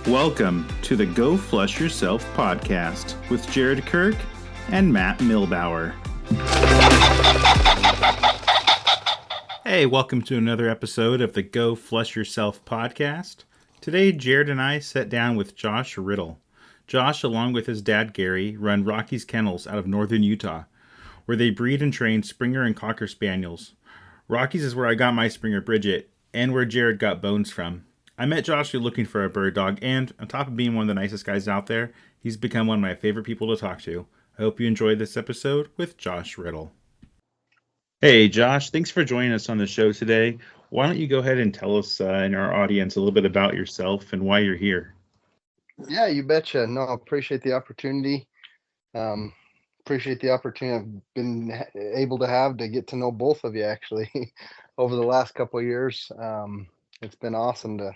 Welcome to the Go Flush Yourself podcast with Jared Kirk and Matt Milbauer. Hey, welcome to another episode of the Go Flush Yourself podcast. Today, Jared and I sat down with Josh Riddle. Josh, along with his dad Gary, run Rocky's Kennels out of northern Utah, where they breed and train Springer and Cocker Spaniels. Rocky's is where I got my Springer Bridget, and where Jared got Bones from. I met Josh looking for a bird dog, and on top of being one of the nicest guys out there, he's become one of my favorite people to talk to. I hope you enjoyed this episode with Josh Riddle. Hey, Josh, thanks for joining us on the show today. Why don't you go ahead and tell us and our audience a little bit about yourself and why you're here? Yeah, you betcha. No, I appreciate the opportunity. Appreciate the opportunity I've been able to have to get to know both of you actually over the last couple of years. It's been awesome to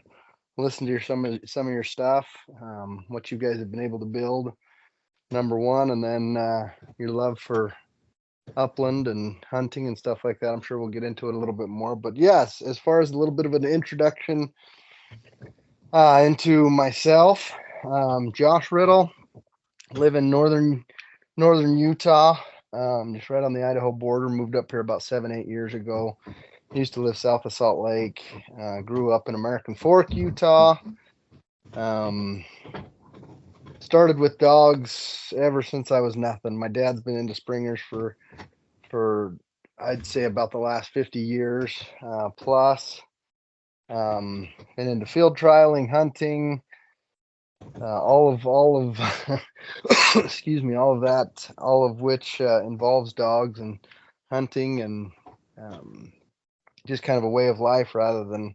listen to some of your stuff, what you guys have been able to build, number one, and then your love for upland and hunting and stuff like that. I'm sure we'll get into it a little bit more. But yes, as far as a little bit of an introduction into myself, Josh Riddle, live in northern Utah, just right on the Idaho border. Moved up here about 7-8 years ago. Used to live south of Salt Lake. Grew up in American Fork, Utah. Started with dogs ever since I was nothing. My dad's been into Springers for I'd say about the last 50 years plus. Been into field trialing, hunting, all of excuse me, all of which involves dogs and hunting and just kind of a way of life rather than,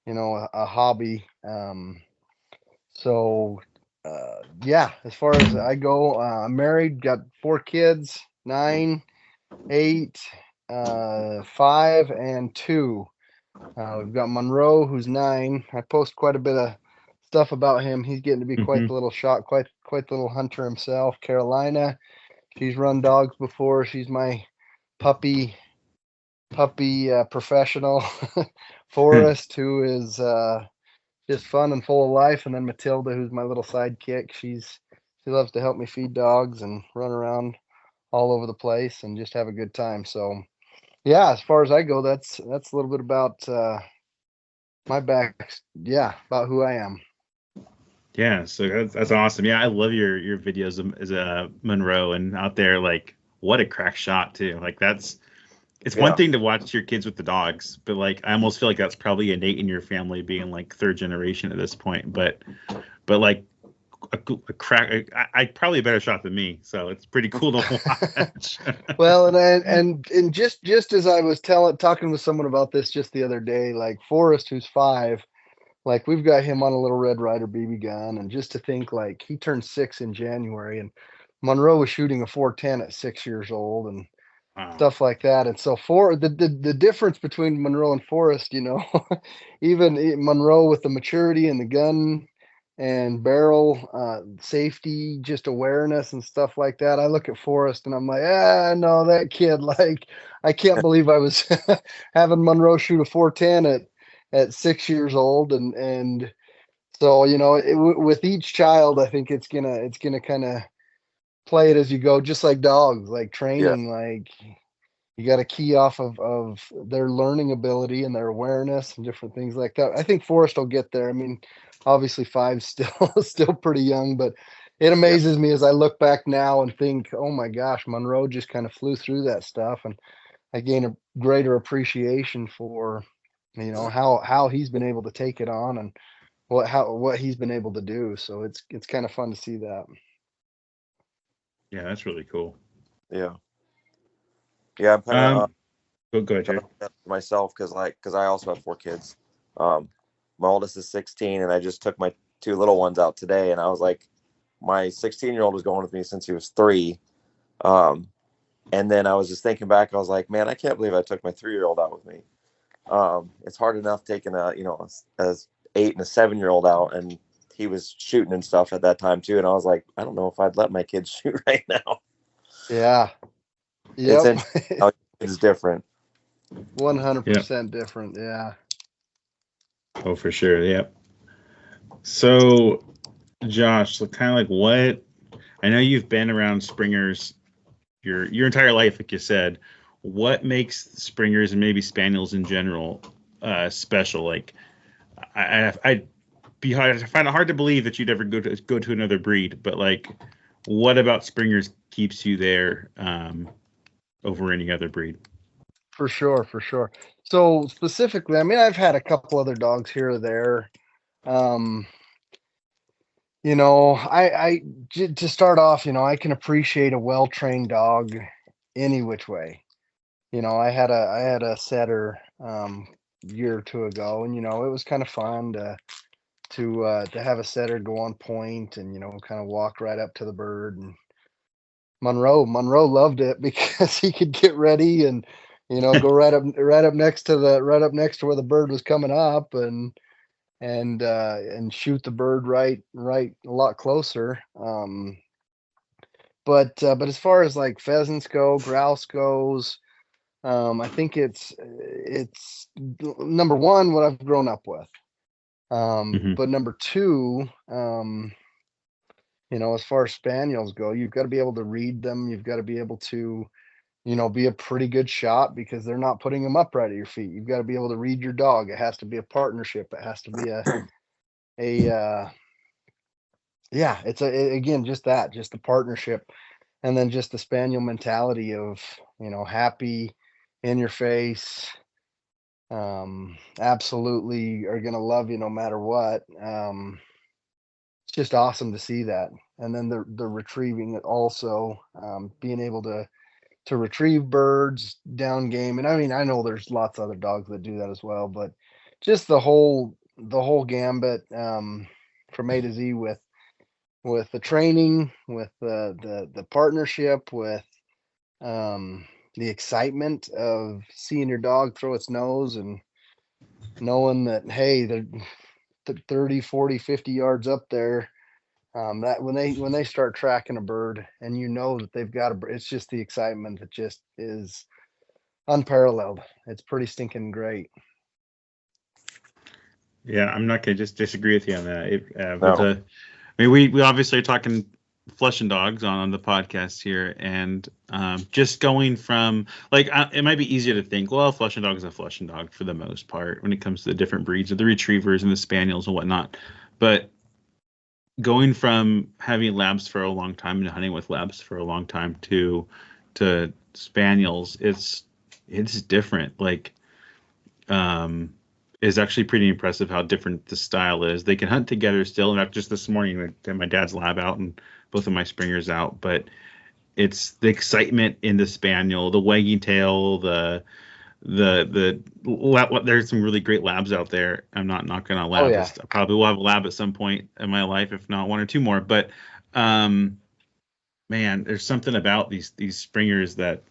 a hobby. Yeah, as far as I go, I'm married, got 4 kids, 9, 8, 5, and 2. We've got Monroe, who's 9. I post quite a bit of stuff about him. He's getting to be quite the little shot, quite the little hunter himself. Carolina, she's run dogs before. She's my puppy professional. Forrest, who is just fun and full of life, and then Matilda, who's my little sidekick. She loves to help me feed dogs and run around all over the place and just have a good time. So yeah, as far as I go, that's a little bit about my back. Yeah, about who I am. Yeah, so that's awesome. Yeah, I love your videos as a Monroe and out there. Like, what a crack shot too. Like it's one thing to watch your kids with the dogs, but like I almost feel like that's probably innate in your family, being like 3rd generation at this point. But like a crack, I probably a better shot than me, so it's pretty cool to watch. Well, and just as I was talking with someone about this just the other day, like Forrest, who's 5, like we've got him on a little Red Ryder BB gun, and just to think like he turned 6 in January, and Monroe was shooting a 410 at 6 years old, and stuff like that. And so for the difference between Monroe and Forrest, even Monroe with the maturity and the gun and barrel safety, just awareness and stuff like that. I look at Forrest and I'm like, no, that kid, like, I can't believe I was having Monroe shoot a 410 at 6 years old. And so, with each child, I think it's gonna kind of play it as you go, just like dogs, like training. Yeah. Like you got to key off of their learning ability and their awareness and different things like that. I think Forrest will get there. I mean, obviously 5's still pretty young, but it amazes me as I look back now and think, oh my gosh, Monroe just kind of flew through that stuff, and I gain a greater appreciation for how he's been able to take it on and what he's been able to do. So it's kind of fun to see that. Yeah, that's really cool. Yeah, I'm kind of go ahead, Jared. Myself because I also have 4 kids. My oldest is 16, and I just took my 2 little ones out today, and I was like, my 16-year-old was going with me since he was 3. And then I was just thinking back, I was like, man, I can't believe I took my 3-year-old out with me. It's hard enough taking a 8 and a 7-year-old out, and he was shooting and stuff at that time too. And I was like, I don't know if I'd let my kids shoot right now. Yeah. Yep. It's different. 100% different. Yeah. Oh, for sure. Yep. So Josh, so kind of like what I know you've been around Springers your entire life, like you said. What makes Springers and maybe Spaniels in general special? Like I find it hard to believe that you'd ever go to another breed, but like, what about Springers keeps you there over any other breed? For sure, for sure. So specifically, I mean, I've had a couple other dogs here or there. Um, to start off, I can appreciate a well-trained dog any which way. I had a setter year or two ago, and it was kind of fun to have a setter go on point and kind of walk right up to the bird. And Monroe loved it because he could get ready and go right up next to where the bird was coming up and shoot the bird right a lot closer. But as far as like pheasants go, grouse goes, I think it's number one what I've grown up with. Hmm. But number two, as far as spaniels go, you've got to be able to read them. You've got to be able to, be a pretty good shot because they're not putting them upright at your feet. You've got to be able to read your dog. It has to be a partnership. It has to be a yeah. Again, just a partnership, and then just the spaniel mentality of happy, in your face, absolutely are gonna love you no matter what. It's just awesome to see that. And then the retrieving it also, being able to retrieve birds down game. And I mean, I know there's lots of other dogs that do that as well, but just the whole gambit, from A to Z with the training, with the partnership, with the excitement of seeing your dog throw its nose and knowing that, hey, they're 30, 40, 50 yards up there. That when they start tracking a bird and that they've got a bird, it's just the excitement that just is unparalleled. It's pretty stinking great. Yeah, I'm not gonna just disagree with you on that. But No. I mean, we obviously are talking flushing dogs on the podcast here, and just going from like it might be easier to think, well, flushing dog is a flushing dog for the most part when it comes to the different breeds of the retrievers and the spaniels and whatnot, but going from having labs for a long time and hunting with labs for a long time to spaniels, it's different. Like, um, is actually pretty impressive how different the style is. They can hunt together still. And just this morning, I had my dad's lab out and both of my springers out. But it's the excitement in the spaniel, the wagging tail, there's some really great labs out there. I'm not knocking on Oh labs. yeah. I probably will have a lab at some point in my life, if not one or two more. But um, man, there's something about these springers that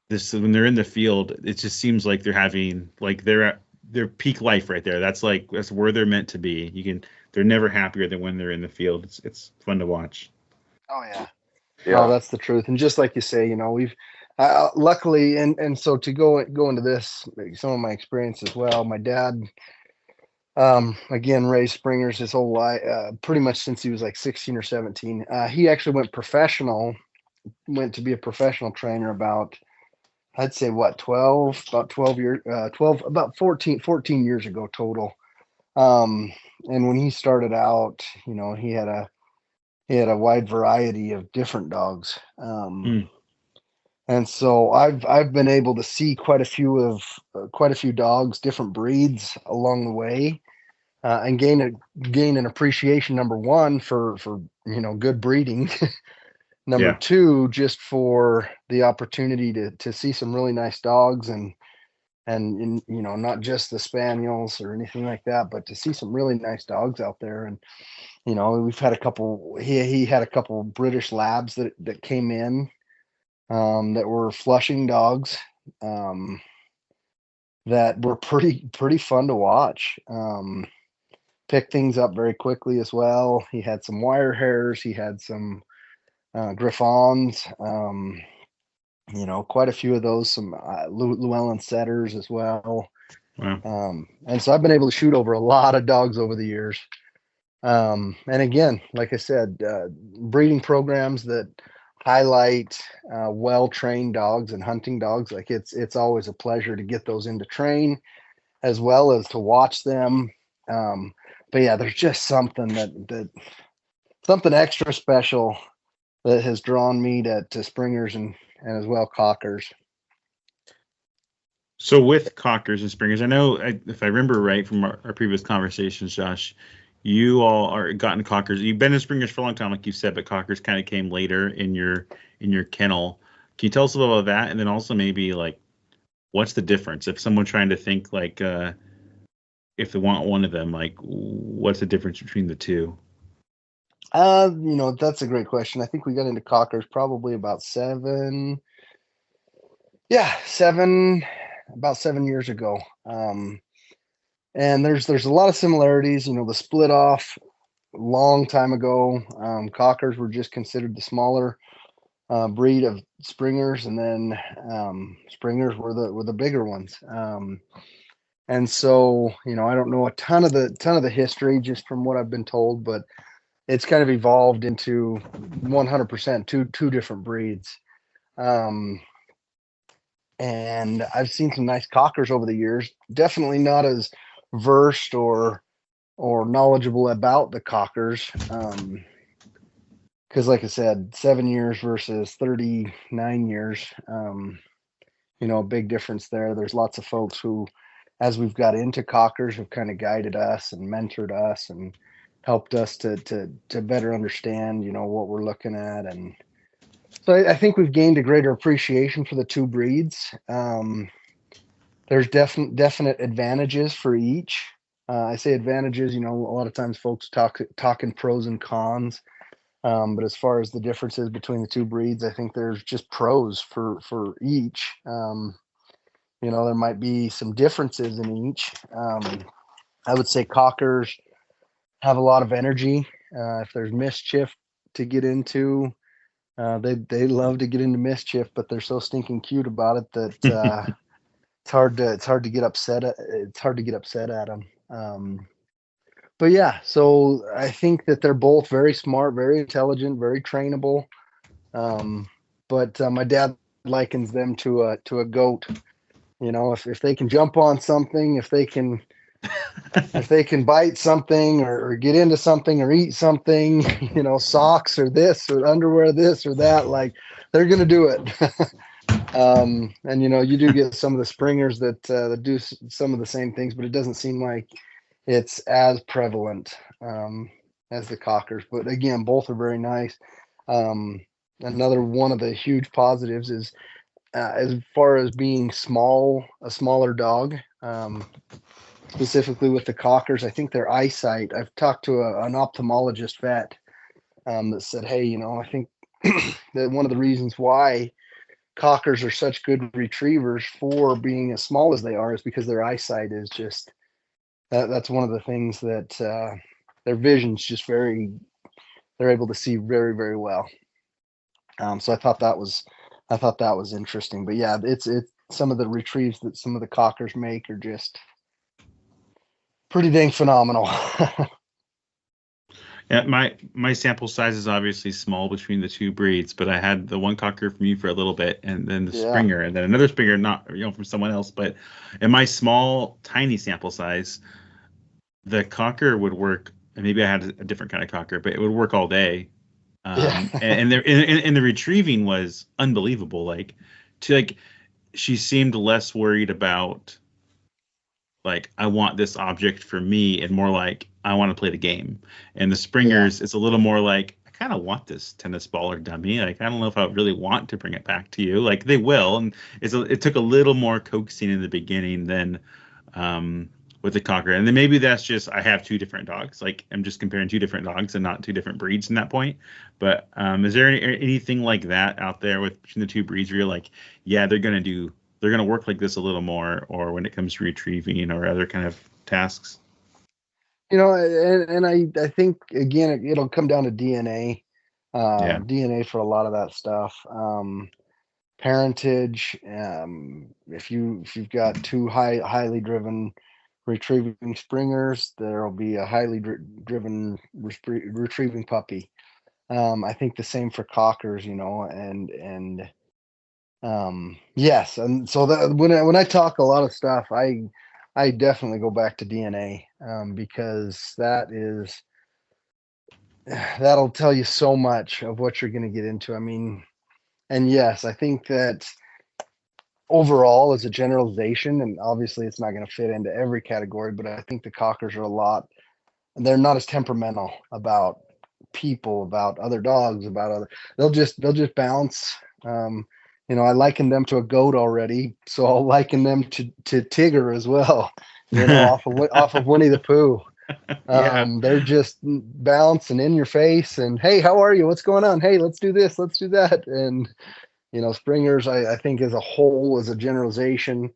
this when they're in the field, it just seems like they're having like they're at their peak life right there. That's where they're meant to be. They're never happier than when they're in the field. It's fun to watch. Oh yeah. No, Yeah. that's the truth. And just like you say, we've luckily, and so to go into this, some of my experience as well. My dad, again, raised springers his whole life, pretty much since he was like 16 or 17. He actually went to be a professional trainer about, I'd say what, 12 years, 12, about 14 years ago total. Um, and when he started out, he had a wide variety of different dogs. Mm, And so I've been able to see quite a few dogs, different breeds along the way, and gain an appreciation, number one, for good breeding. Number yeah. two, just for the opportunity to see some really nice dogs and not just the spaniels or anything like that, but to see some really nice dogs out there. And we've had a couple. He had a couple British labs that came in, that were flushing dogs, um, that were pretty fun to watch. Picked things up very quickly as well. He had some wire hairs. He had some Griffons. Quite a few of those. Some Llewellyn setters as well. Wow. And so I've been able to shoot over a lot of dogs over the years. And again, like I said, breeding programs that highlight well-trained dogs and hunting dogs, like it's always a pleasure to get those into train as well as to watch them. But yeah, there's just something that something extra special that has drawn me to springers and as well cockers. So with cockers and springers, I know if I remember right from our previous conversations, Josh, you all are gotten cockers. You've been in springers for a long time, like you said, but cockers kind of came later in your kennel. Can you tell us a little about that, and then also maybe like what's the difference if someone trying to think like if they want one of them, like what's the difference between the two? That's a great question. I think we got into cockers probably about about 7 years ago. And there's a lot of similarities. The split off long time ago. Cockers were just considered the smaller breed of springers, and then springers were the bigger ones. And so, I don't know a ton of the history just from what I've been told, but it's kind of evolved into 100% two different breeds. Um, and I've seen some nice cockers over the years. Definitely not as versed or knowledgeable about the cockers. Because like I said, 7 years versus 39 years, a big difference there. There's lots of folks who, as we've got into cockers, have kind of guided us and mentored us and helped us to better understand, what we're looking at. And so I think we've gained a greater appreciation for the two breeds. There's definite advantages for each. I say advantages, a lot of times folks talking pros and cons. But as far as the differences between the two breeds, I think there's just pros for each. There might be some differences in each. I would say cockers have a lot of energy. If there's mischief to get into, they love to get into mischief, but they're so stinking cute about it that it's hard to get upset at. It's hard to get upset at them. But yeah, so I think that they're both very smart, very intelligent, very trainable. But my dad likens them to a goat. If they can jump on something, if they can bite something or get into something or eat something, socks or this or underwear, this or that, like they're gonna do it. And you do get some of the springers that do some of the same things, but it doesn't seem like it's as prevalent as the cockers. But again, both are very nice. Another one of the huge positives is as far as being a smaller dog, specifically with the cockers, I think their eyesight. I've talked to an ophthalmologist vet that said, hey, I think that one of the reasons why cockers are such good retrievers for being as small as they are is because their eyesight is just that's one of the things that their vision's just they're able to see very, very well. So I thought that was interesting. But yeah, it's some of the retrieves that some of the cockers make are just pretty dang phenomenal. Yeah, my sample size is obviously small between the two breeds, but I had the one cocker from you for a little bit, and then the Yeah. springer, and then another springer, not from someone else. But in my small, tiny sample size, the cocker would work. And maybe I had a different kind of cocker, but it would work all day. Yeah. And the retrieving was unbelievable. She seemed less worried about like I want this object for me and more like I want to play the game. And the springers, it's a little more like I kind of want this tennis ball or dummy. Like I don't know if I really want to bring it back to you. Like they will, and it took a little more coaxing in the beginning than with the cocker. And then maybe that's just I have two different dogs. Like I'm just comparing two different dogs and not two different breeds in that point. But is there anything like that out there with between the two breeds where you're like, yeah, they're gonna work like this a little more, or when it comes to retrieving or other kind of tasks? And I think again it'll come down to DNA. Yeah. DNA for a lot of that stuff. Parentage. If you've got two highly driven retrieving springers, there will be a highly driven retrieving puppy. I think the same for cockers, and yes, and so that when I talk a lot of stuff, I definitely go back to DNA, because that'll tell you so much of what you're going to get into. I mean, and yes, I think that overall, as a generalization, and obviously it's not going to fit into every category, but I think the cockers are they're not as temperamental about people, about other dogs, about other. They'll just bounce. Um, I liken them to a goat already, so I'll liken them to Tigger as well. Off of Winnie the Pooh. Yeah. They're just bouncing in your face and, hey, how are you? What's going on? Hey, let's do this, let's do that. And springers, I think as a whole, as a generalization,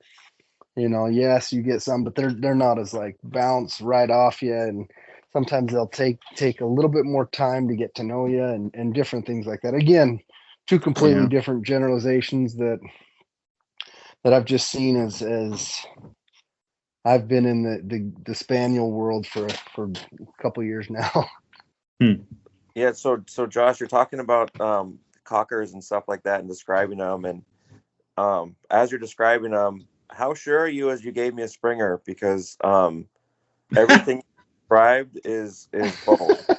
yes, you get some, but they're not as like bounce right off you, and sometimes they'll take a little bit more time to get to know you, and different things like that. Again, two completely Yeah. different generalizations that I've just seen as I've been in the spaniel world for a couple of years now. Yeah. So Josh, you're talking about cockers and stuff like that and describing them. And as you're describing them, how sure are you as you gave me a Springer? Because everything described is both.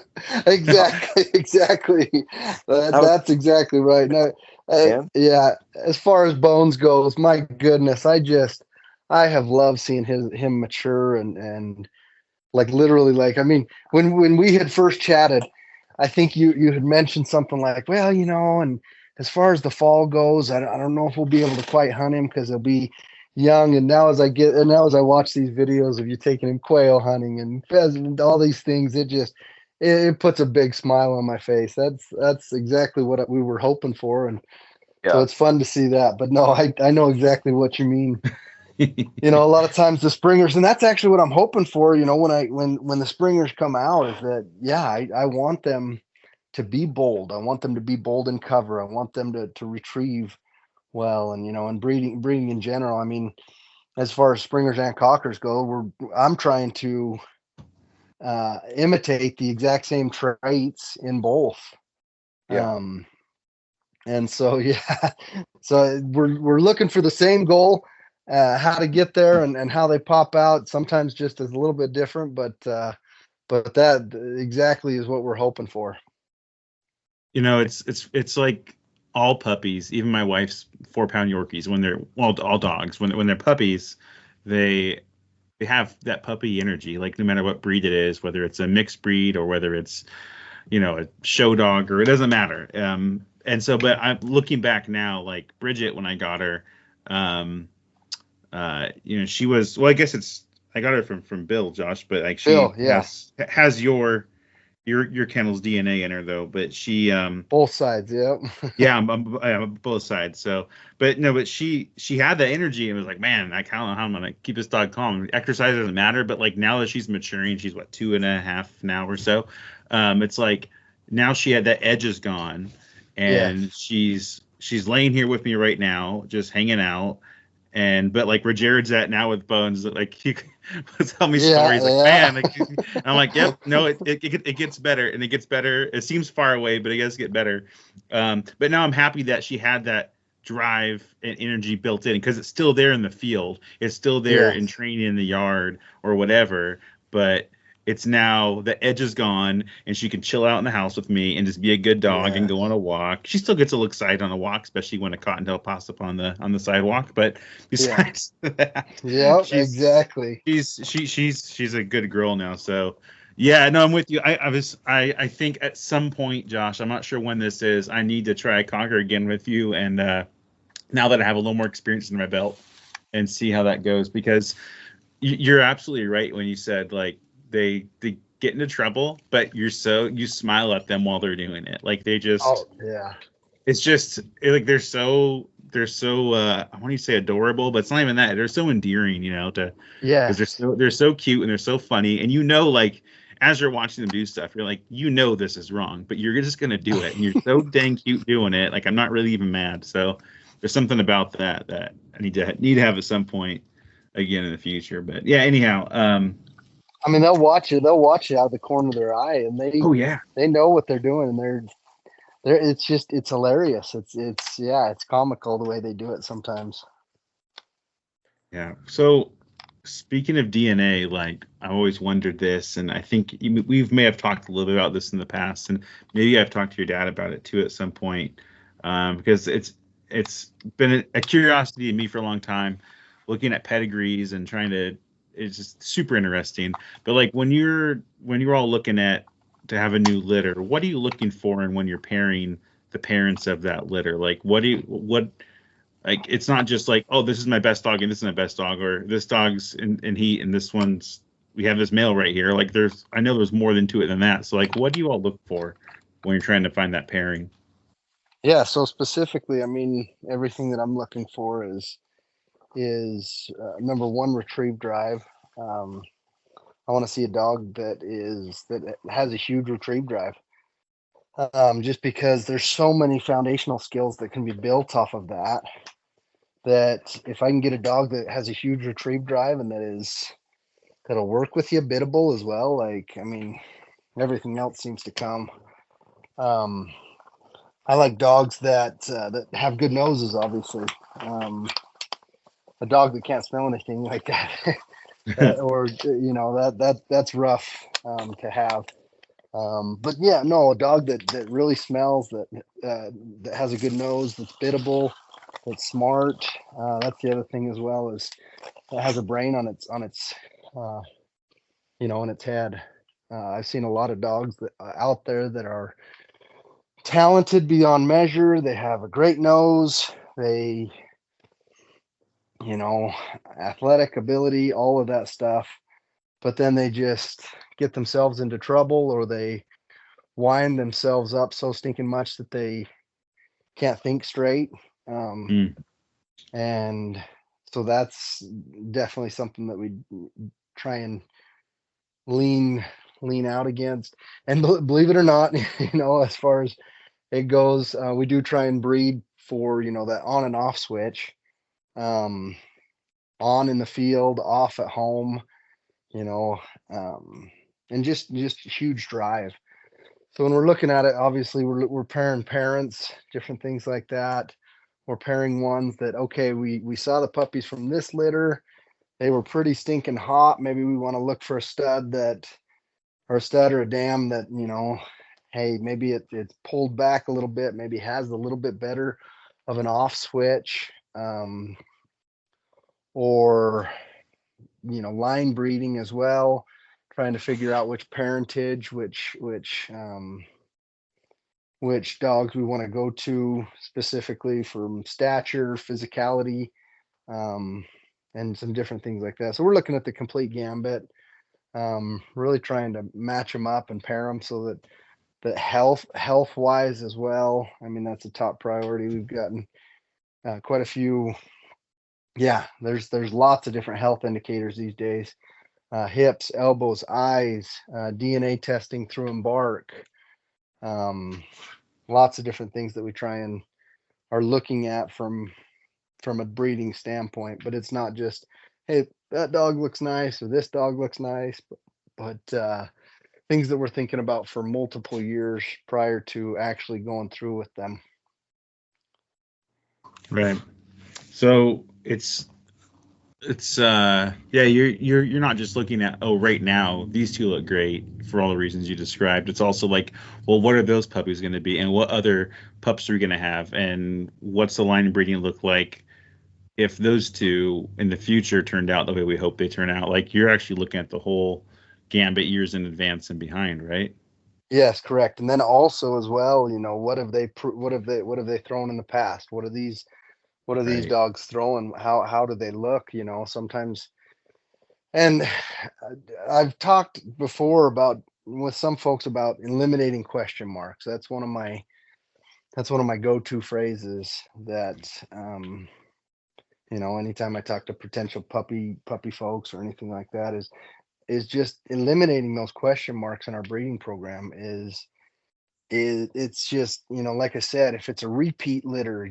Exactly. That's exactly right. No, yeah. As far as Bones goes, my goodness, I have loved seeing him mature and like literally, like, I mean, when we had first chatted, I think you had mentioned something like, well, and as far as the fall goes, I don't know if we'll be able to quite hunt him because he'll be young. And now as I watch these videos of you taking him quail hunting and pheasant and all these things, it puts a big smile on my face. That's exactly what we were hoping for, and so it's fun to see that. But no, I know exactly what you mean. A lot of times the springers, and that's actually what I'm hoping for, when the springers come out, is that, yeah, I want them to be bold. I want them to be bold in cover. I want them to retrieve well, and breeding in general. I mean, as far as springers and cockers go, I'm trying to imitate the exact same traits in both. Yeah. And so, yeah, so we're looking for the same goal. How to get there and how they pop out sometimes just is a little bit different, but that exactly is what we're hoping for. It's like all puppies, even my wife's 4-pound Yorkies, when they're, well, all dogs, when they're puppies, they have that puppy energy, like no matter what breed it is, whether it's a mixed breed or whether it's, a show dog, or it doesn't matter. And so, but I'm looking back now, like Bridget, when I got her, she was, well, I guess I got her from Bill, Josh, but like she Bill, yeah. has your kennel's DNA in her though, but she both sides, yep. yeah, I'm both sides. So, but she had that energy and was like, man, I kind of know how I'm gonna keep this dog calm. Exercise doesn't matter, but like now that she's maturing, she's what, 2.5 now or so. It's like now she had that edge is gone, and she's laying here with me right now, just hanging out. But like where Jared's at now with Bones, like he was telling me stories like, man, like, I'm like, yep, no, it gets better, and it gets better. It seems far away, but it does get better. But now I'm happy that she had that drive and energy built in, because it's still there in the field. It's still there in training in the yard or whatever, but it's now the edge is gone, and she can chill out in the house with me and just be a good dog and go on a walk. She still gets a little excited on a walk, especially when a cottontail pops up on the sidewalk. But besides that, exactly. She's a good girl now. So yeah, no, I'm with you. I think at some point, Josh, I'm not sure when this is, I need to try Conquer again with you, and now that I have a little more experience in my belt, and see how that goes, because you're absolutely right when you said like they get into trouble, but you smile at them while they're doing it. Like they just, it's just like they're so I want to say adorable, but it's not even that. They're so endearing, because they're so cute and they're so funny, and like as you're watching them do stuff, you're like, this is wrong, but you're just gonna do it, and you're so dang cute doing it. Like I'm not really even mad. So there's something about that I need to have at some point. again in the future. But yeah, anyhow, I mean, they'll watch it. They'll watch it out of the corner of their eye, and oh yeah, they know what they're doing, and they're. It's hilarious. It's comical the way they do it sometimes. yeah. So speaking of DNA, like I always wondered this, and I think we may have talked a little bit about this in the past, and maybe I've talked to your dad about it too at some point, because it's been a curiosity to me for a long time, looking at pedigrees and trying to. It's just super interesting. But like when you're all looking at to have a new litter, what are you looking for, and when you're pairing the parents of that litter, like what like it's not just like, oh, this is my best dog and this is my best dog, or this dog's in heat and this one's we have this male right here. Like I know there's more than to it than that. So like what do you all look for when you're trying to find that pairing? Yeah. So specifically, I mean, everything that I'm looking for is number one, retrieve drive. Um, I want to see a dog that has a huge retrieve drive. Just because there's so many foundational skills that can be built off of that. That if I can get a dog that has a huge retrieve drive and that'll work with you, biddable as well. Like, I mean, everything else seems to come. Um, I like dogs that have good noses, obviously. A dog that can't smell anything like that, or that's rough to have. But yeah, no, a dog that really smells, that has a good nose, that's biddable, that's smart. That's the other thing as well, is that has a brain on its uh, in its head. I've seen a lot of dogs that out there that are talented beyond measure. They have a great nose. They, you know, athletic ability, all of that stuff. But then they just get themselves into trouble, or they wind themselves up so stinking much that they can't think straight. Mm, And so that's definitely something that we try and lean lean out against. And believe it or not, as far as it goes, we do try and breed for that on and off switch. Um, on in the field, off at home, you know, and just huge drive. So when we're looking at it, obviously we're pairing parents, different things like that. We're pairing ones that, okay, we saw the puppies from this litter. They were pretty stinking hot. Maybe we want to look for a stud or a stud or a dam that, hey, maybe it's pulled back a little bit, maybe has a little bit better of an off switch, or line breeding as well, trying to figure out which parentage, which dogs we want to go to specifically from stature, physicality, um, and some different things like that. So we're looking at the complete gambit, really trying to match them up and pair them so that health wise as well. I mean, that's a top priority. We've gotten quite a few. Yeah, there's lots of different health indicators these days. Hips, elbows, eyes, DNA testing through embark. Um, Lots of different things that we try and are looking at from a breeding standpoint. But it's not just, hey, that dog looks nice or this dog looks nice, but things that we're thinking about for multiple years prior to actually going through with them. right. So yeah, you're not just looking at, oh, right now these two look great for all the reasons you described. It's also like, well, what are those puppies going to be, and what other pups are we going to have, and what's the line breeding look like if those two in the future turned out the way we hope they turn out. Like you're actually looking at the whole gambit years in advance and behind, right? Yes, correct. And then also as well, what have they thrown in the past? What are these Right. dogs throwing? How do they look? Sometimes. And I've talked before about with some folks about eliminating question marks. That's one of my go-to phrases that anytime I talk to potential puppy folks or anything like that is just eliminating those question marks in our breeding program it's just, like I said, if it's a repeat litter,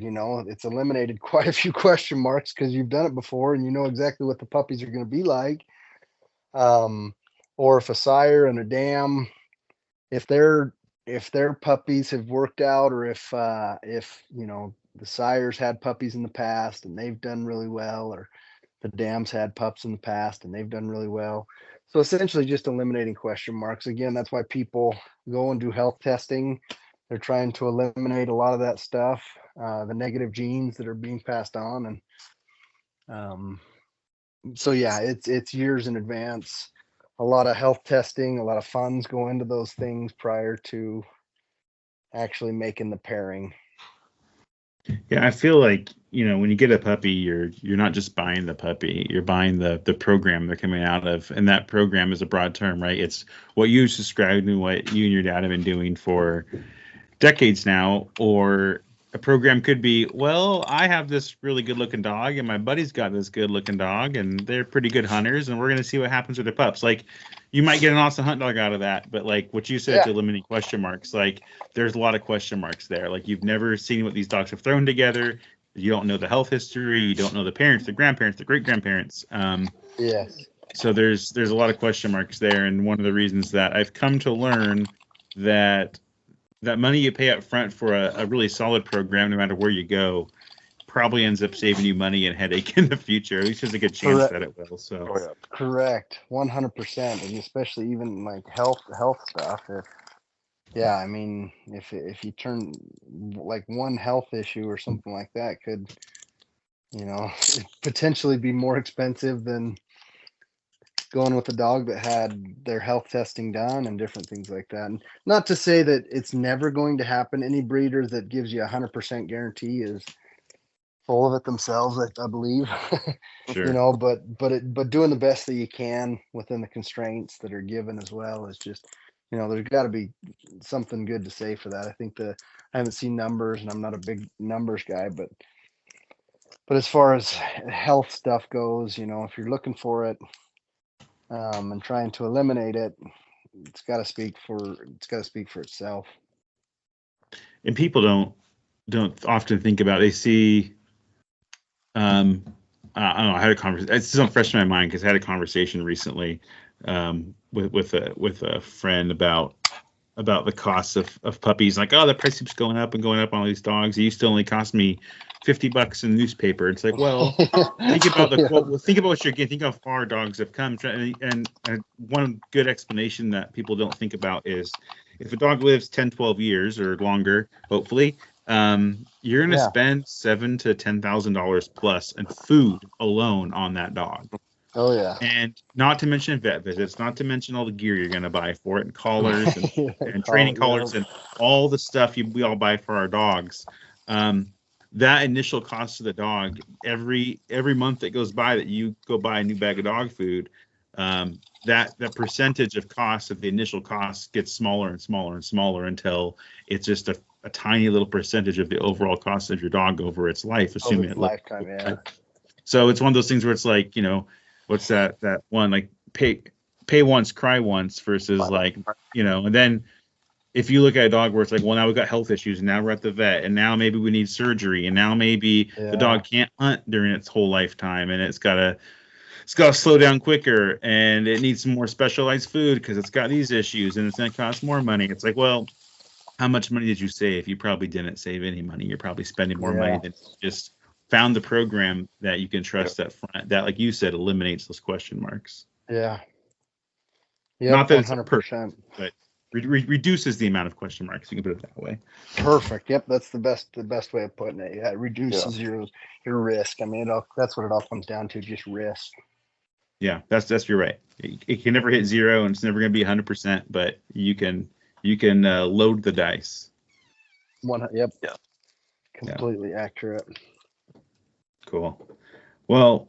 it's eliminated quite a few question marks because you've done it before and you know exactly what the puppies are going to be like. Or if a sire and a dam, if their puppies have worked out, or if the sires had puppies in the past and they've done really well, or the dams had pups in the past and they've done really well. So essentially just eliminating question marks. Again, that's why people go and do health testing. They're trying to eliminate a lot of that stuff, the negative genes that are being passed on. And so yeah, it's years in advance. A lot of health testing, a lot of funds go into those things prior to actually making the pairing. Yeah, I feel like, when you get a puppy, you're not just buying the puppy, you're buying the program they're coming out of. And that program is a broad term, right? It's what you described and what you and your dad have been doing for decades now. Or a program could be, well, I have this really good looking dog and my buddy's got this good looking dog and they're pretty good hunters and we're going to see what happens with the pups. Like, you might get an awesome hunt dog out of that, but like what you said, to eliminate question marks, like there's a lot of question marks there. Like, you've never seen what these dogs have thrown together. You don't know the health history. You don't know the parents, the grandparents, the great grandparents. Yes. So there's a lot of question marks there. And one of the reasons that I've come to learn that money you pay up front for a really solid program, no matter where you go, probably ends up saving you money and headache in the future. At least there's a good chance that it will. So correct, 100%, and especially even like health stuff. If you turn like one health issue or something like that could, potentially be more expensive than going with a dog that had their health testing done and different things like that. And not to say that it's never going to happen. Any breeder that gives you 100% guarantee is full of it themselves, I believe. Sure. But doing the best that you can within the constraints that are given as well is just, there's got to be something good to say for that. I think I haven't seen numbers and I'm not a big numbers guy, but as far as health stuff goes, if you're looking for it, and trying to eliminate it, it's got to speak for itself. And people don't often think about, they see, I don't know, I had a conversation, it's still fresh in my mind because I had a conversation recently with a friend about the cost of puppies. Like, oh, the price keeps going up and going up on all these dogs. It used to only cost me $50 in newspaper. It's like, well, think about think about what you're getting. Think how far dogs have come. And one good explanation that people don't think about is, if a dog lives 10, 12 years or longer, hopefully, you're going to spend $7,000 to $10,000 plus in food alone on that dog. Oh yeah. And not to mention vet visits, not to mention all the gear you're going to buy for it, and collars and training collars and all the stuff we all buy for our dogs. That initial cost to the dog, every month that goes by that you go buy a new bag of dog food, that percentage of cost of the initial cost gets smaller and smaller and smaller until it's just a tiny little percentage of the overall cost of your dog over its life, assuming it lifetime. Yeah. So it's one of those things where it's like, what's that one, like pay once, cry once, versus like, and then if you look at a dog where it's like, well, now we've got health issues and now we're at the vet and now maybe we need surgery and now maybe the dog can't hunt during its whole lifetime and it's got to slow down quicker and it needs some more specialized food because it's got these issues and it's going to cost more money. It's like, well, how much money did you save? You probably didn't save any money. You're probably spending more money than just found the program that you can trust that like you said, eliminates those question marks. Yeah. Not that 100%. It's perfect, but reduces the amount of question marks. You can put it that way. Perfect. Yep, that's the best way of putting it. Yeah, it reduces your risk. I mean, that's what it all comes down to, just risk. Yeah, that's you're right. It can never hit zero, and it's never going to be 100%. But you can load the dice. Yep. Yeah. Completely accurate. Cool. Well,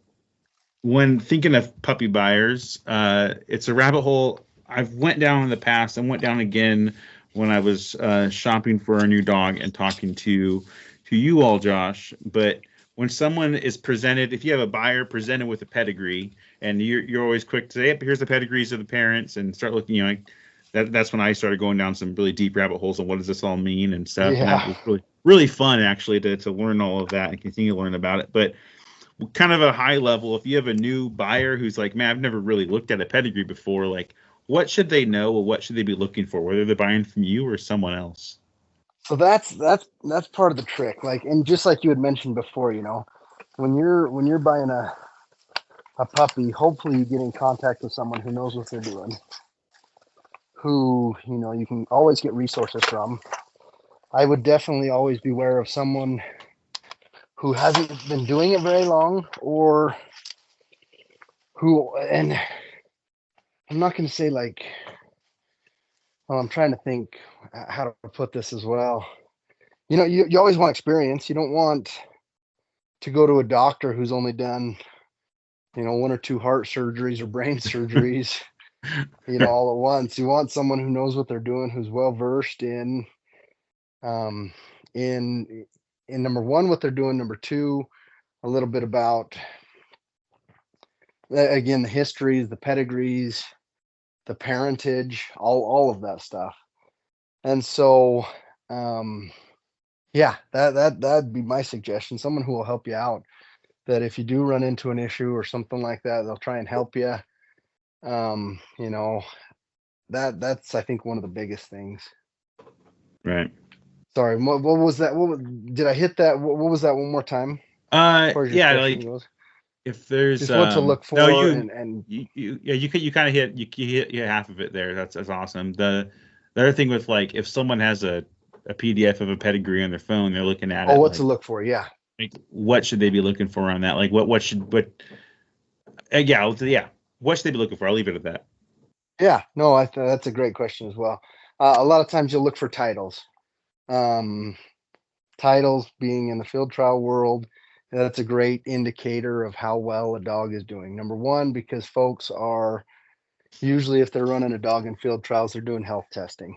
when thinking of puppy buyers, it's a rabbit hole I've went down in the past and went down again when I was shopping for a new dog and talking to you all, Josh. But when someone is presented, if you have a buyer presented with a pedigree, and you're always quick to say, yep, here's the pedigrees of the parents, and start looking, that's when I started going down some really deep rabbit holes on what does this all mean and stuff. And that Yeah. was really fun actually to learn all of that and continue to learn about it. But kind of a high level, if you have a new buyer who's like, man, I've never really looked at a pedigree before, like what should they know or what should they be looking for, whether they're buying from you or someone else? So that's part of the trick. Like, and just like you had mentioned before, when you're buying a puppy, hopefully you get in contact with someone who knows what they're doing, who, you can always get resources from. I would definitely always beware of someone who hasn't been doing it very long, or and I'm not going to say like, well, I'm trying to think how to put this as well. You always want experience. You don't want to go to a doctor who's only done, one or two heart surgeries or brain surgeries, all at once. You want someone who knows what they're doing, who's well versed um, in number one, what they're doing. Number two, a little bit about, again, the histories, the pedigrees, the parentage, all of that stuff. And so, yeah, that'd be my suggestion. Someone who will help you out. That if you do run into an issue or something like that, they'll try and help you. That's I think one of the biggest things. Right. Sorry, what was that? Did I hit that? What was that one more time? Uh, As far as your yeah, question like goes? if there's Just what to look for, no, and you kind of hit half of it there. That's awesome. The other thing with like if someone has a PDF of a pedigree on their phone, they're looking at it what to like, look for. Yeah. what should they be looking for on that? Like what should yeah, what should they be looking for? I'll leave it at that. Yeah, no, that's a great question as well. A lot of times you'll look for titles. Titles being in the field trial world, that's a great indicator of how well a dog is doing. Number one, because folks are usually, if they're running a dog in field trials, they're doing health testing,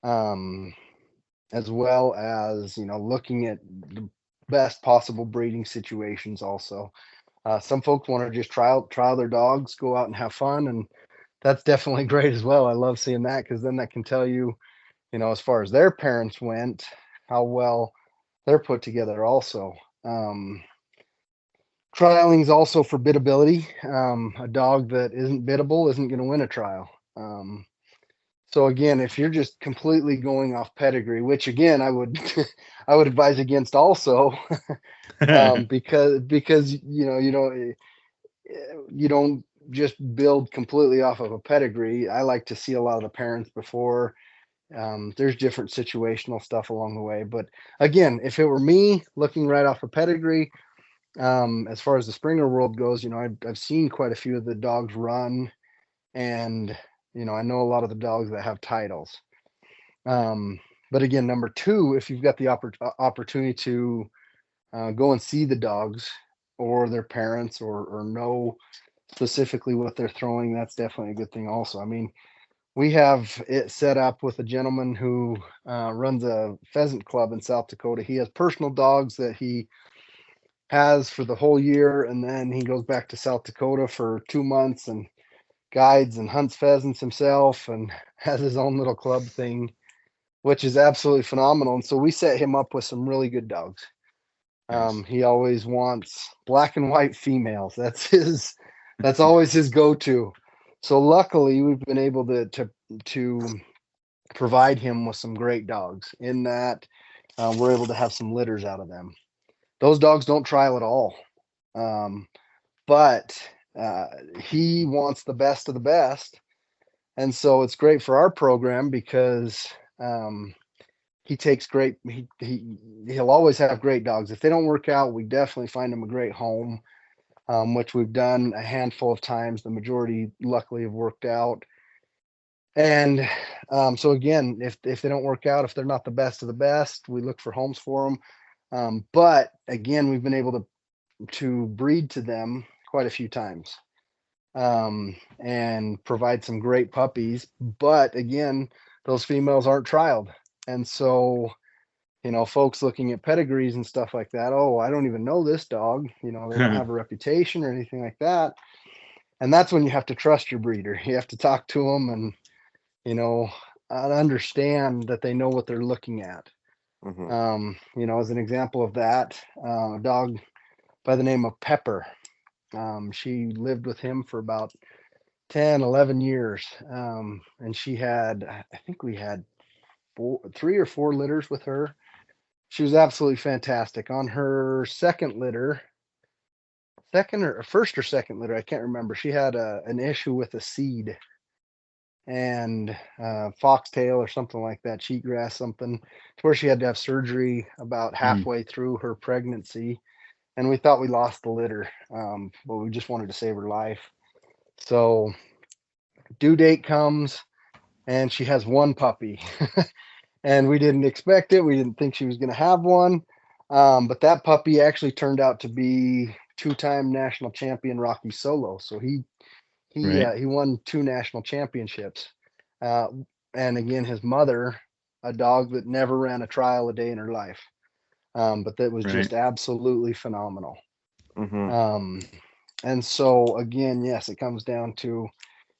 as well as looking at the best possible breeding situations. Also, some folks want to just trial their dogs, go out and have fun, and that's definitely great as well. I love seeing that because then that can tell you, as far as their parents went, how well they're put together. Also, trialing is also for biddability. A dog that isn't biddable isn't going to win a trial. So again, if you're just completely going off pedigree, which again I would I would advise against also, because you don't just build completely off of a pedigree. I like to see a lot of the parents before. There's different situational stuff along the way, but again, if it were me looking right off a pedigree, as far as the Springer world goes, I've seen quite a few of the dogs run, and I know a lot of the dogs that have titles. But again, number two, if you've got the opportunity to go and see the dogs or their parents, or know specifically what they're throwing, that's definitely a good thing also. I mean, we have it set up with a gentleman who runs a pheasant club in South Dakota. He has personal dogs that he has for the whole year, and then he goes back to South Dakota for 2 months and guides and hunts pheasants himself, and has his own little club thing, which is absolutely phenomenal. And so we set him up with some really good dogs. Nice. He always wants black and white females. That's always his go-to. So luckily we've been able to provide him with some great dogs in that we're able to have some litters out of them. Those dogs don't trial at all. But he wants the best of the best. And so it's great for our program because he takes great, he'll always have great dogs. If they don't work out, we definitely find him a great home, which we've done a handful of times. The majority luckily have worked out. And so again, if they don't work out, if they're not the best of the best, we look for homes for them. But again, we've been able to breed to them quite a few times, and provide some great puppies. But again, those females aren't trialed. And so, folks looking at pedigrees and stuff like that, oh, I don't even know this dog. They don't have a reputation or anything like that. And that's when you have to trust your breeder. You have to talk to them and you know, understand that they know what they're looking at. You know, as an example of that, a dog by the name of Pepper. She lived with him for about 10, 11 years. And she had, I think we had 3 or 4 litters with her. She was absolutely fantastic. On her second litter, second or first or second litter, I can't remember. She had an issue with a seed and foxtail or something like that, cheatgrass, something, to where she had to have surgery about halfway through her pregnancy. And we thought we lost the litter, but we just wanted to save her life. So due date comes, and she has one puppy. And we didn't expect it. We didn't think she was going to have one. But that puppy actually turned out to be 2-time national champion Rocky Solo. So he won 2 national championships. And again, his mother, a dog that never ran a trial a day in her life, but that was just absolutely phenomenal. And so again, yes, it comes down to,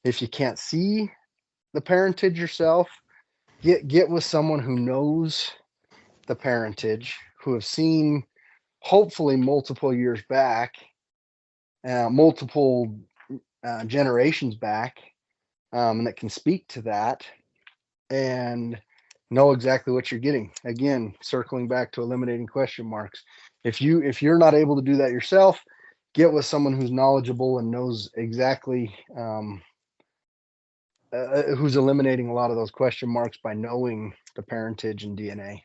if you can't see the parentage yourself, get with someone who knows the parentage, who have seen hopefully multiple years back, multiple generations back, and that can speak to that and know exactly what you're getting. Again, circling back to eliminating question marks. If you're not able to do that yourself, get with someone who's knowledgeable and knows exactly, who's eliminating a lot of those question marks by knowing the parentage and DNA.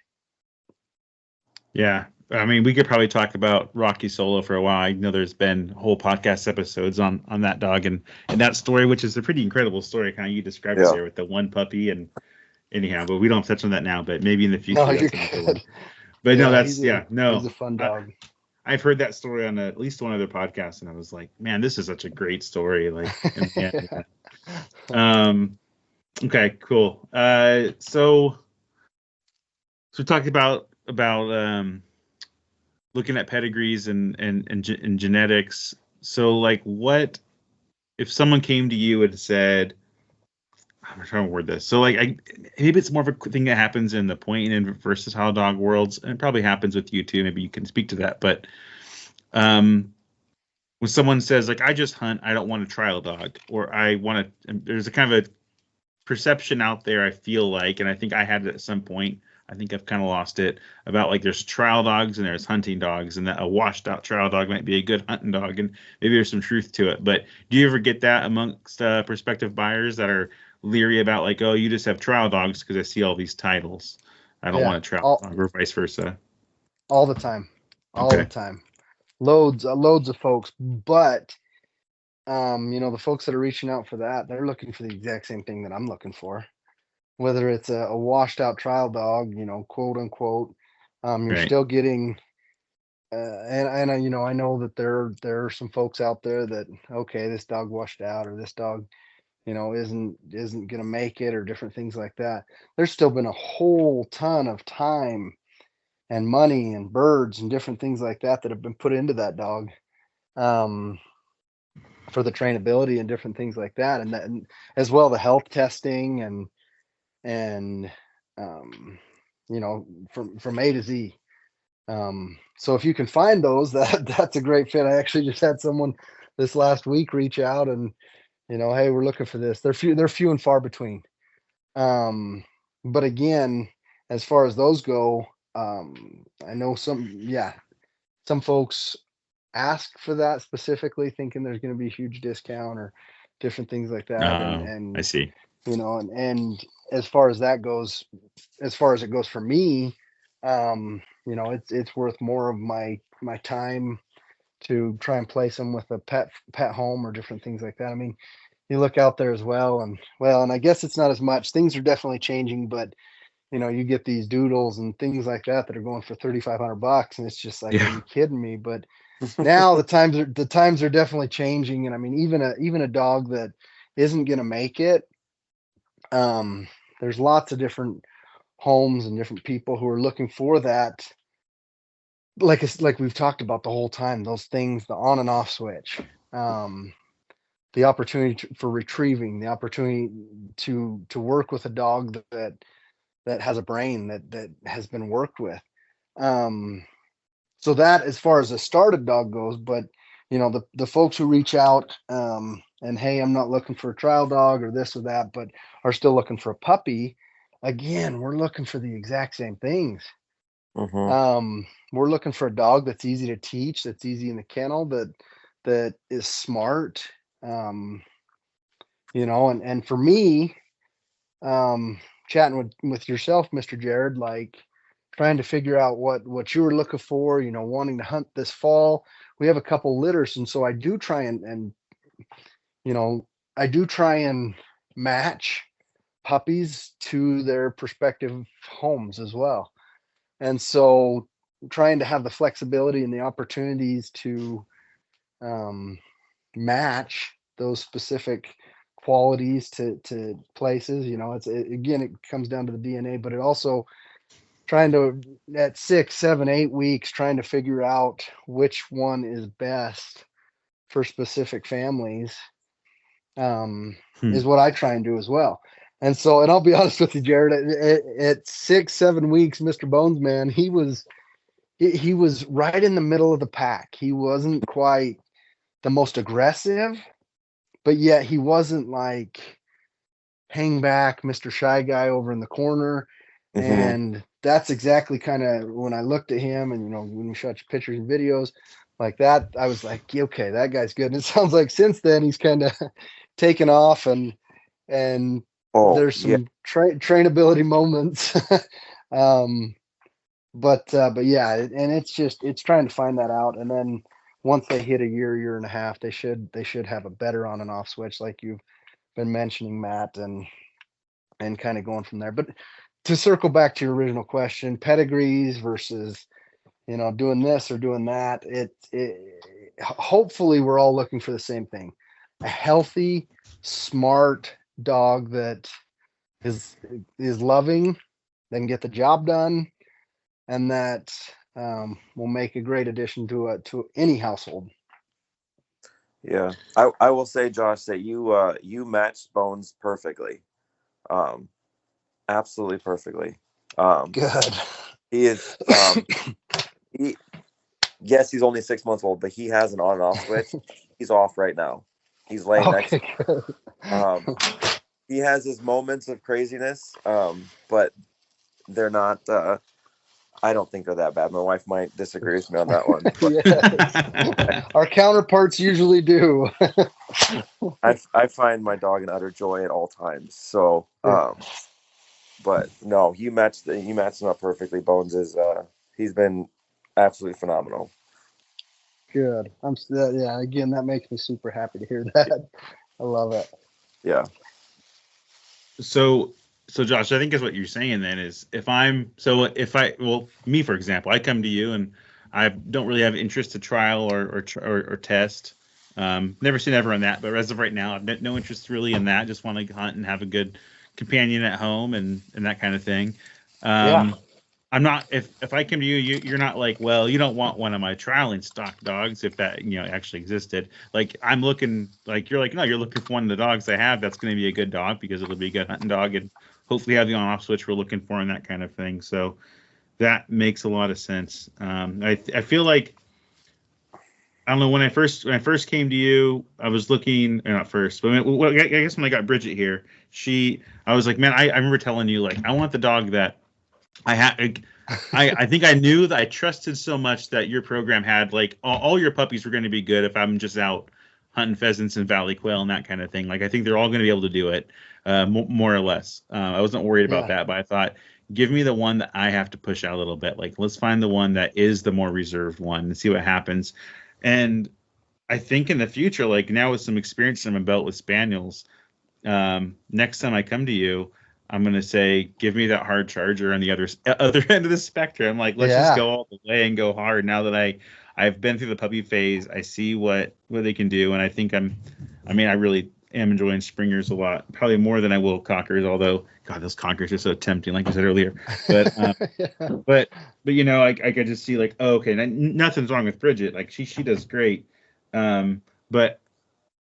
Yeah. I mean, we could probably talk about Rocky Solo for a while. I know there's been whole podcast episodes on that dog and that story, which is a pretty incredible story. Kind of you described it there with the one puppy. And anyhow, but we don't touch on that now. But maybe in the future. No, you're good. But no, that's he's a fun dog. I've heard that story on at least one other podcast, and I was like, man, this is such a great story. Like, okay, cool. So we talked about looking at pedigrees and genetics. So, like, what if someone came to you and said, I'm trying to word this. So, like, maybe it's more of a thing that happens in the point and versatile dog worlds, and it probably happens with you too. Maybe you can speak to that. But when someone says, like, I just hunt, I don't want a trial dog, or I want to, there's a kind of a perception out there, I feel like, and I think I had it at some point. I think I've kind of lost it, about like there's trial dogs and there's hunting dogs, and that a washed out trial dog might be a good hunting dog, and maybe there's some truth to it. But do you ever get that amongst prospective buyers that are leery about, like, oh, you just have trial dogs because I see all these titles, I don't want a trial dog, or vice versa? All the time. The time. Loads of folks. But you know, the folks that are reaching out for that, they're looking for the exact same thing that I'm looking for. Whether it's a washed out trial dog, you know, quote unquote, you're still getting, and you know, I know that there are some folks out there that, okay, this dog washed out, or this dog, you know, isn't gonna make it, or different things like that. There's still been a whole ton of time and money and birds and different things like that have been put into that dog, for the trainability and different things like that, and as well the health testing and you know, from A to Z. So if you can find those, that's a great fit. I actually just had someone this last week reach out and, you know, hey, we're looking for this. They're few and far between. But again, as far as those go, I know some folks ask for that specifically, thinking there's going to be a huge discount or different things like that. And I see. You know, and as far as that goes, as far as it goes for me, you know, it's worth more of my time to try and place them with a pet home or different things like that. I mean, you look out there as well, and I guess it's not as much. Things are definitely changing, but you know, you get these doodles and things like that are going for $3,500, and it's just like, are you kidding me? But now the times are definitely changing, and I mean, even a dog that isn't going to make it, there's lots of different homes and different people who are looking for that, like we've talked about the whole time, those things, the on and off switch, the opportunity for retrieving, the opportunity to work with a dog that has a brain that has been worked with. So that, as far as a started dog goes, but the folks who reach out, and hey, I'm not looking for a trial dog or this or that, but are still looking for a puppy. Again, we're looking for the exact same things. We're looking for a dog that's easy to teach, that's easy in the kennel, that is smart. And for me, chatting with yourself, Mr. Jared, like trying to figure out what you were looking for, wanting to hunt this fall. We have a couple litters, and so I do try and match puppies to their prospective homes as well. And so trying to have the flexibility and the opportunities to match those specific qualities to places, again, it comes down to the DNA, but it also trying to, at 6, 7, 8 weeks, trying to figure out which one is best for specific families, is what I try and do as well. And so, and I'll be honest with you, Jared, at 6, 7 weeks, Mr. Bones Man, he was right in the middle of the pack. He wasn't quite the most aggressive, but yet he wasn't like hang back, Mr. Shy Guy over in the corner. And that's exactly kind of when I looked at him, and when we shot pictures and videos like that, I was like, okay, that guy's good. And it sounds like since then he's kind of taken off, and there's some trainability moments. But yeah, and it's trying to find that out. And then once they hit a year and a half, they should have a better on and off switch, like you've been mentioning, Matt, and kind of going from there. But to circle back to your original question, pedigrees versus, doing this or doing that, it hopefully we're all looking for the same thing: a healthy, smart dog that is loving, that can get the job done, and that will make a great addition to any household. Yeah, I will say, Josh, that you matched Bones perfectly, absolutely perfectly. Good. He is. Yes, he's only 6 months old, but he has an on and off switch. He's off right now. He's laying next. He has his moments of craziness, but they're not. I don't think they're that bad. My wife might disagree with me on that one. Yes. Our counterparts usually do. I find my dog an utter joy at all times. So, but no, you matched him up perfectly. Bones is he's been absolutely phenomenal. Good. Yeah. Again, that makes me super happy to hear that. I love it. Yeah. So Josh, I think is what you're saying then is me, for example, I come to you and I don't really have interest to trial or test. Never say never on that, but as of right now, I've no interest really in that. Just want to hunt and have a good companion at home and that kind of thing. Yeah. I'm not, if I come to you're not like, well, you don't want one of my trialing stock dogs if that, actually existed. Like I'm looking, like you're like, no, you're looking for one of the dogs I have that's going to be a good dog because it'll be a good hunting dog and hopefully have the on-off switch we're looking for and that kind of thing. So that makes a lot of sense. I feel like, I don't know, when I first came to you, I was looking, not first, but I guess when I got Bridget here, I was like, man, I remember telling you, like, I want the dog that I think I knew that I trusted so much that your program had, like, all your puppies were going to be good if I'm just out hunting pheasants and valley quail and that kind of thing. Like, I think they're all going to be able to do it, more or less. I wasn't worried about that, but I thought, give me the one that I have to push out a little bit. Like, let's find the one that is the more reserved one and see what happens. And I think in the future, like now with some experience in my belt with spaniels, next time I come to you, I'm going to say, give me that hard charger on the other end of the spectrum. Like, let's just go all the way and go hard. Now that I've been through the puppy phase, I see what they can do. And I think I really am enjoying springers a lot, probably more than I will cockers. Although, God, those cockers are so tempting, like I said earlier. But, but I could just see like, oh, okay, nothing's wrong with Bridget. Like she does great. But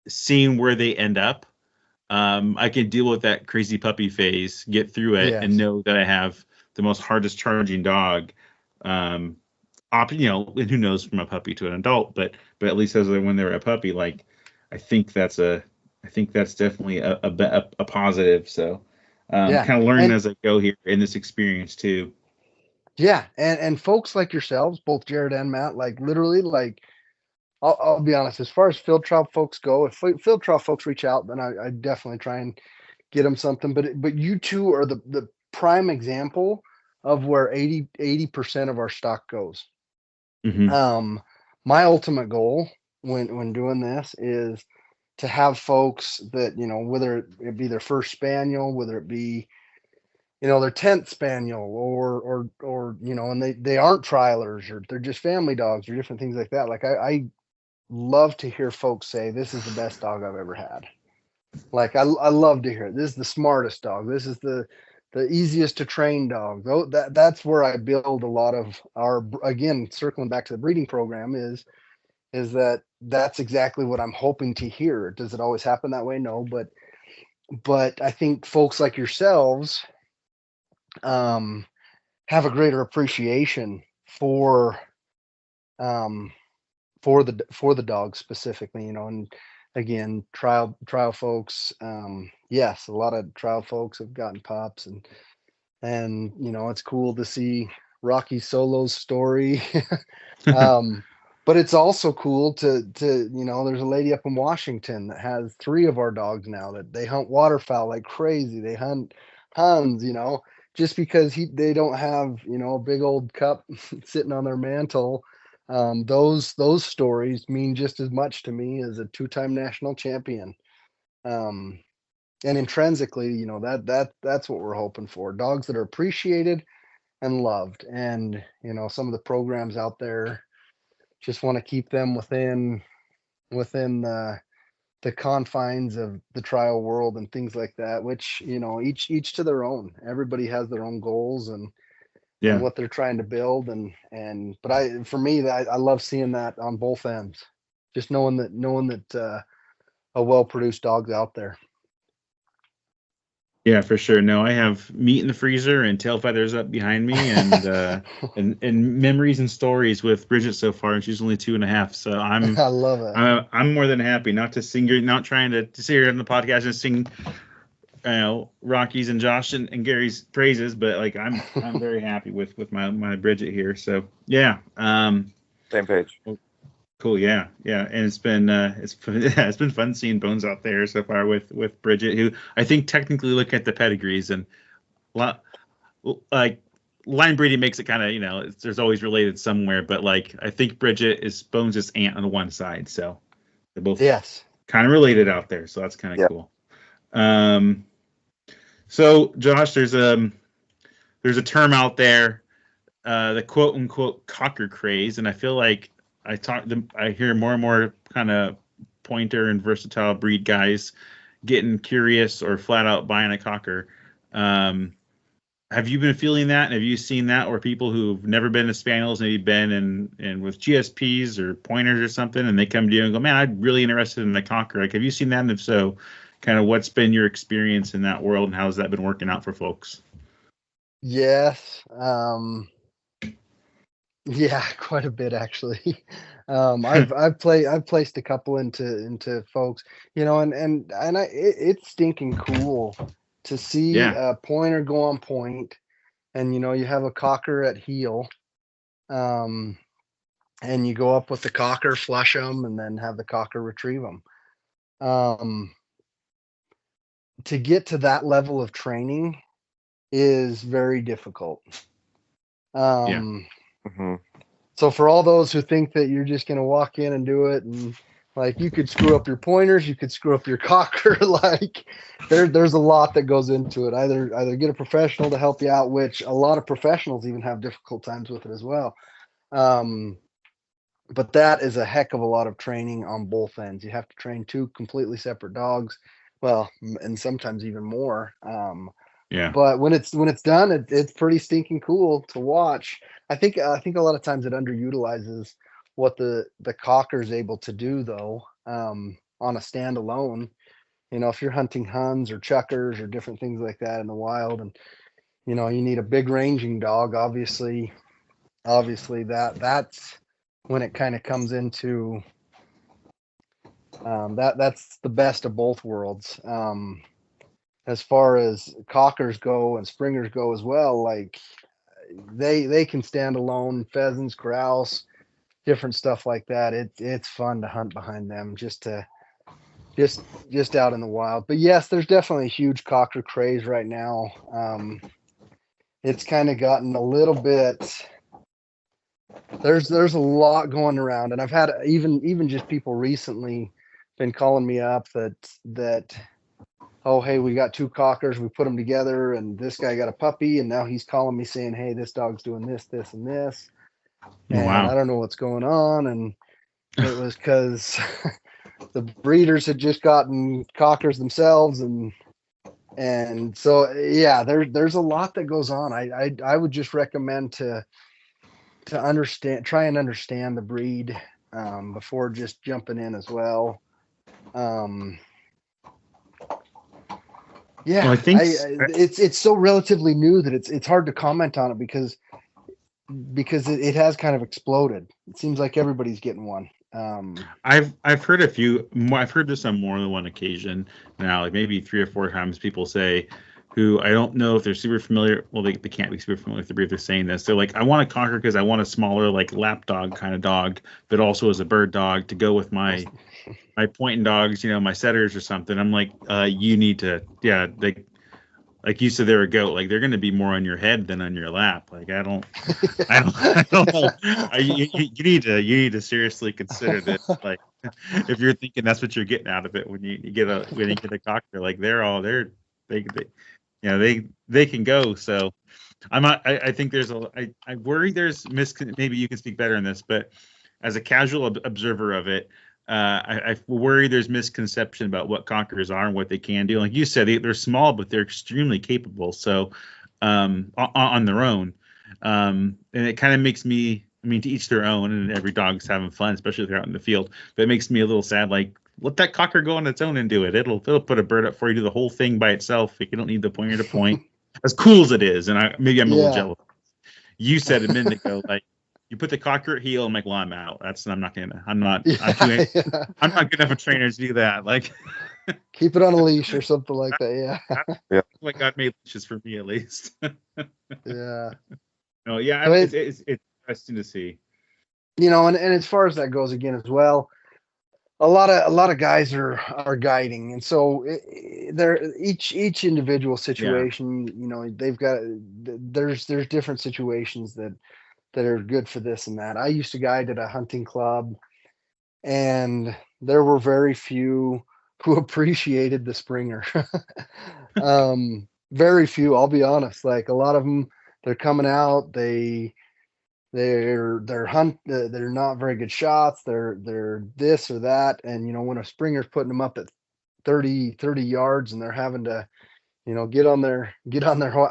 seeing where they end up, I can deal with that crazy puppy phase, get through it, and Yes. know that I have the most hardest charging dog. Um, and who knows from a puppy to an adult, but at least as when they're a puppy, like I think that's definitely a positive. So Yeah. kind of learning And as I go here in this experience too. yeah, and folks like yourselves, both Jared and Matt, like literally, like I'll be honest, as far as field trial folks go, if field trial folks reach out, then I definitely try and get them something. But you two are the prime example of where 80% of our stock goes. Mm-hmm. My ultimate goal when doing this is to have folks that, whether it be their first spaniel, whether it be, their 10th spaniel, or and they aren't trialers, or they're just family dogs, or different things like that. Like I love to hear folks say, this is the best dog I've ever had. Like I love to hear it. This is the smartest dog. This is the easiest to train dog. Though that's where I build a lot of our, again, circling back to the breeding program, is that's exactly what I'm hoping to hear. Does it always happen that way? No, but I think folks like yourselves have a greater appreciation for um, for the dog specifically, and again, trial folks. Yes, a lot of trial folks have gotten pups, and it's cool to see Rocky Solo's story. um, but it's also cool to there's a lady up in Washington that has 3 of our dogs now, that they hunt waterfowl like crazy. They hunt Huns, just because they don't have a big old cup sitting on their mantle. Those stories mean just as much to me as a 2-time national champion. Um, and intrinsically, that's what we're hoping for. Dogs that are appreciated and loved. And some of the programs out there just want to keep them within the confines of the trial world and things like that, which each to their own. Everybody has their own goals and Yeah. what they're trying to build, and but for me, that I love seeing that on both ends, just knowing that a well produced dog's out there. Yeah, for sure. No, I have meat in the freezer and tail feathers up behind me, and memories and stories with Bridget so far, and she's only 2.5. So I love it. I'm more than happy, not to sing, not trying to sit here on the podcast and sing, Rocky's and Josh and Gary's praises, but like I'm very happy with my Bridget here. So yeah, Same page. cool. Yeah, and it's been it's been fun seeing Bones out there so far with Bridget, who I think technically look at the pedigrees and like line breeding makes it kind of there's always related somewhere, but like I think Bridget is Bones' aunt on the one side, so they're both kind of related out there, so that's kind of cool. So Josh, there's a term out there, the quote unquote cocker craze, and I feel like I hear more and more kind of pointer and versatile breed guys getting curious or flat out buying a cocker. Have you been feeling that? And have you seen that, or people who've never been to spaniels, maybe been in with GSPs or pointers or something, and they come to you and go, "Man, I'm really interested in the cocker." Like, have you seen that? And if so, kind of what's been your experience in that world, and how's that been working out for folks? Yes. Yeah, quite a bit actually. I've placed a couple into folks, it's stinking cool to see a pointer go on point, and you have a cocker at heel, and you go up with the cocker, flush them, and then have the cocker retrieve them. To get to that level of training is very difficult. Mm-hmm. So for all those who think that you're just going to walk in and do it, and like you could screw up your pointers, you could screw up your cocker, like there's a lot that goes into it. Either get a professional to help you out, which a lot of professionals even have difficult times with it as well. But that is a heck of a lot of training on both ends. You have to train 2 completely separate dogs. Well, and sometimes even more. But when it's done, it's pretty stinking cool to watch. I think a lot of times it underutilizes what the cocker is able to do, though. on a standalone. If you're hunting huns or chuckers or different things like that in the wild, and you need a big ranging dog, obviously that's when it kind of comes into that's the best of both worlds. As far as cockers go and springers go as well, like they can stand alone, pheasants, grouse, different stuff like that. It's fun to hunt behind them, just out in the wild. But yes, there's definitely a huge cocker craze right now. It's kind of gotten a little bit. There's a lot going around, and I've had even just people recently been calling me up that oh, hey, we got 2 cockers, we put them together, and this guy got a puppy, and now he's calling me saying, hey, this dog's doing this, this, and this, and I don't know what's going on. And it was because the breeders had just gotten cockers themselves, and so yeah, there's a lot that goes on. I would just recommend to try and understand the breed before just jumping in as well. Yeah, well, I think it's so relatively new that it's hard to comment on it because it has kind of exploded. It seems like everybody's getting one. I've heard a few. I've heard this on more than one occasion now, like maybe 3 or 4 times. People say, who I don't know if they're super familiar. Well, they can't be super familiar with the breed. They're saying this. They're like, I want a cocker because I want a smaller, like lap dog kind of dog, but also as a bird dog to go with my pointing dogs, my setters or something. I'm like, you need to, yeah, like you said, they're a goat. Like they're going to be more on your head than on your lap. Like I don't know. You need to seriously consider this. Like if you're thinking that's what you're getting out of it when you get a cocker, like they can go. So I think there's I worry there's maybe you can speak better on this, but as a casual observer of it, I worry there's misconception about what cockers are and what they can do. Like you said, they're small, but they're extremely capable. So on their own, and it kind of makes me. I mean, to each their own, and every dog's having fun, especially if they're out in the field. But it makes me a little sad. Like, let that cocker go on its own and do it. It'll put a bird up for you, do the whole thing by itself. You don't need the pointer to point. As cool as it is, and maybe I'm a little jealous. You said a minute ago, like. You put the cocker at heel, I'm like, well, I'm out. I'm not good enough a trainer to do that. Like, keep it on a leash or something like that. Yeah. Like God made leashes for me at least. Yeah. No, yeah, so it's interesting to see. And as far as that goes, again as well, a lot of guys are guiding, and so they're each individual situation. They've got there's different situations that are good for this and that. I used to guide at a hunting club, and there were very few who appreciated the Springer. Very few, I'll be honest. Like a lot of them, they're coming out, they're not very good shots. They're this or that, and when a Springer's putting them up at 30 yards, and they're having to get on their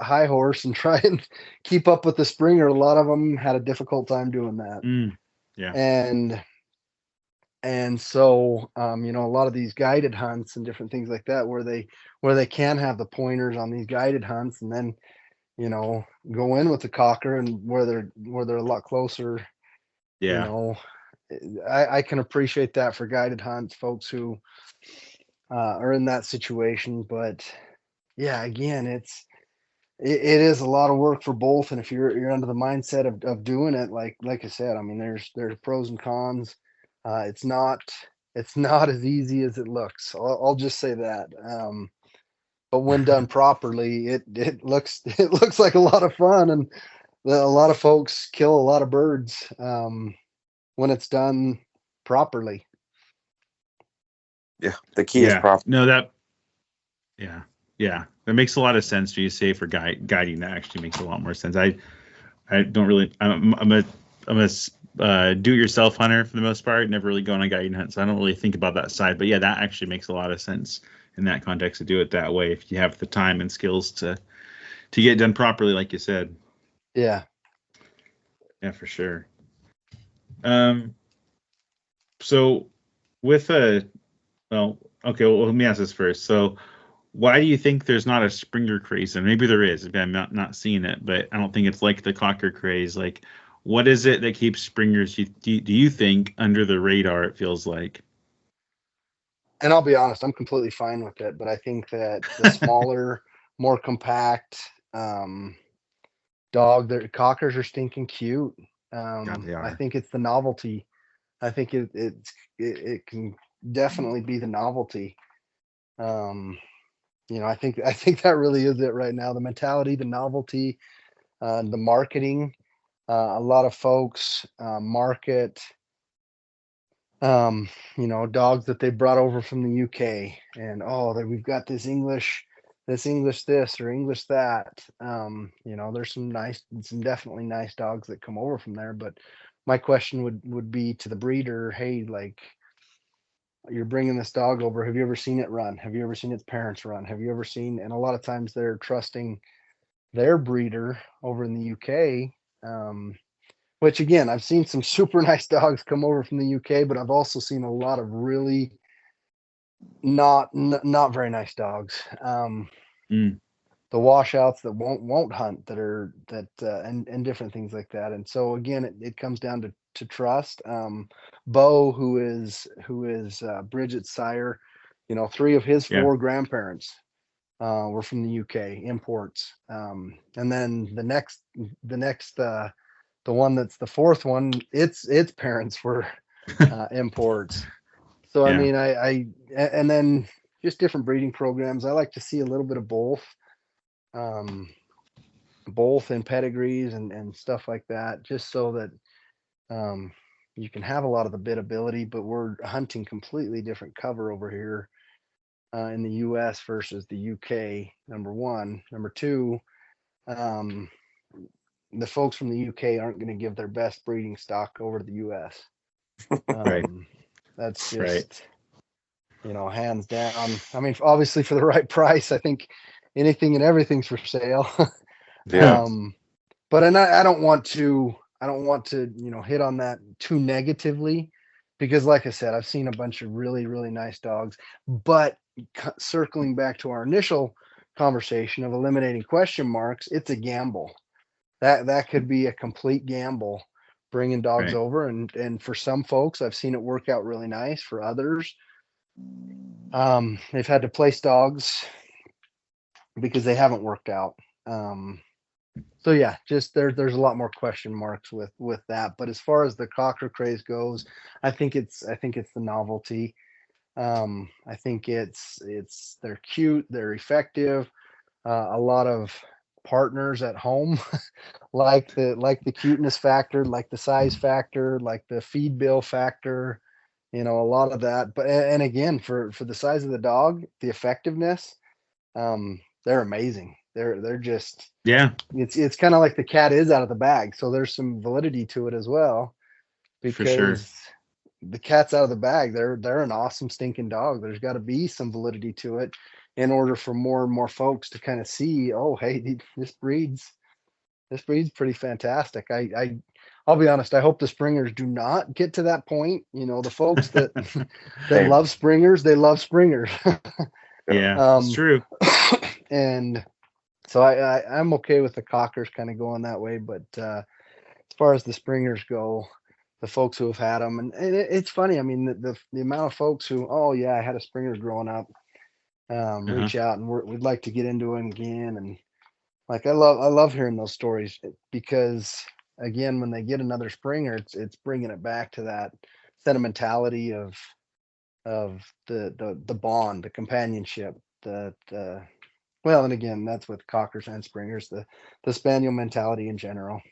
high horse and try and keep up with the Springer. A lot of them had a difficult time doing that. Yeah. And so, a lot of these guided hunts and different things like that, where they can have the pointers on these guided hunts, and then, go in with the cocker, and where they're a lot closer. Yeah. I can appreciate that for guided hunts, folks who are in that situation, but yeah, again, it is a lot of work for both. And if you're under the mindset of doing it, like I said, I mean, there's pros and cons. It's not as easy as it looks. I'll just say that. But when done properly, it looks like a lot of fun, and a lot of folks kill a lot of birds when it's done properly. Yeah, the key is proper. No, yeah, that makes a lot of sense. You say for guiding, that actually makes a lot more sense. I don't really. I'm a do-it-yourself hunter for the most part. Never really go on a guiding hunt, so I don't really think about that side. But yeah, that actually makes a lot of sense in that context to do it that way if you have the time and skills to get it done properly, like you said. Yeah. Yeah, for sure. So with Well, okay. Well, let me ask this first. So, why do you think there's not a Springer craze? And maybe there is. I'm not seeing it, but I don't think it's like the Cocker craze. Like, what is it that keeps Springers? Do you think under the radar? It feels like. And I'll be honest, I'm completely fine with it. But I think that the smaller, more compact dog, their cockers are stinking cute. God, they I are. think it's the novelty. I think it can definitely be the novelty. Um, I think that really is it right now. The mentality, the novelty, the marketing. A lot of folks market, um, dogs that they brought over from the UK, and we've got this English this or English that. There's some definitely nice dogs that come over from there. But my question would be to the breeder, hey, like, you're bringing this dog over. Have you ever seen it run? Have you ever seen its parents run? Have you ever seen? And a lot of times they're trusting their breeder over in the UK. Which again, I've seen some super nice dogs come over from the UK, but I've also seen a lot of really not very nice dogs. Mm, The washouts that won't hunt, and different things like that. And so again, it comes down to trust. Bo, who is Bridget's sire, three of his yeah. four grandparents were from the UK imports. And then the one that's the fourth one, its parents were imports. So I Yeah. mean, and then just different breeding programs. I like to see a little bit of um, both in pedigrees and stuff like that, just so that um, you can have a lot of the biddability. But we're hunting completely different cover over here in the U.S. versus the U.K. Number one, number two. Um, the folks from the UK aren't going to give their best breeding stock over to the US. Right. That's Right. just, hands down. I mean, obviously for the right price, I think anything and everything's for sale. Yeah. um, but I don't want to hit on that too negatively, because like I said, I've seen a bunch of really, really nice dogs. But circling back to our initial conversation of eliminating question marks, it's a gamble. That could be a complete gamble, bringing dogs Right. over. And for some folks, I've seen it work out really nice. For others, they've had to place dogs because they haven't worked out. So yeah, just there's a lot more question marks with that. But as far as the cocker craze goes, I think it's the novelty. I think it's they're cute, they're effective. A lot of partners at home like the cuteness factor, like the size factor, like the feed bill factor, a lot of that. But and again, for the size of the dog, the effectiveness, they're amazing. They're just, Yeah, it's kind of like the cat is out of the bag. So there's some validity to it as well, for sure. because the cat's out of the bag. They're an awesome stinking dog. There's got to be some validity to it in order for more and more folks to kind of see, oh, hey, this breed's pretty fantastic. I'll be honest. I hope the springers do not get to that point. The folks that that Same. love springers, they love springers. Yeah. Yeah, it's um, true. and so I'm okay with the cockers kind of going that way. But as far as the springers go, the folks who have had them, and it's funny. I mean, the amount of folks who, oh yeah, I had a springer growing up, Uh-huh. reach out and we'd like to get into it again. And like, I love hearing those stories, because again, when they get another Springer, it's bringing it back to that sentimentality of the bond, the companionship, the well, and again, that's with Cockers and Springers, the spaniel mentality in general.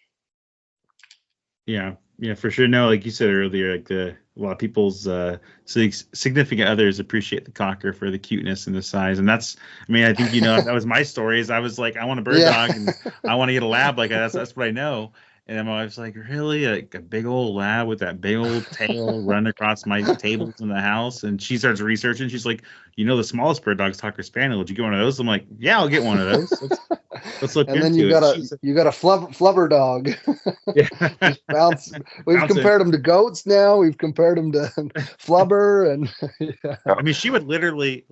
Yeah, yeah, for sure. No, like you said earlier, like a lot of people's significant others appreciate the cocker for the cuteness and the size, and that's. I mean, I think that was my story. Is I was like, I want a bird Yeah. dog, and I want to get a lab. Like that's what I know. And my wife's like, really, like a big old lab with that big old tail running across my tables in the house, and she starts researching. She's like, the smallest bird dog's cocker spaniel. Would you get one of those? I'm like, yeah, I'll get one of those. Let's look And then into it. you got a flubber dog. Yeah. Just bounce. We've Bouncing. compared them to goats now. We've compared them to flubber, and yeah. I mean, she would literally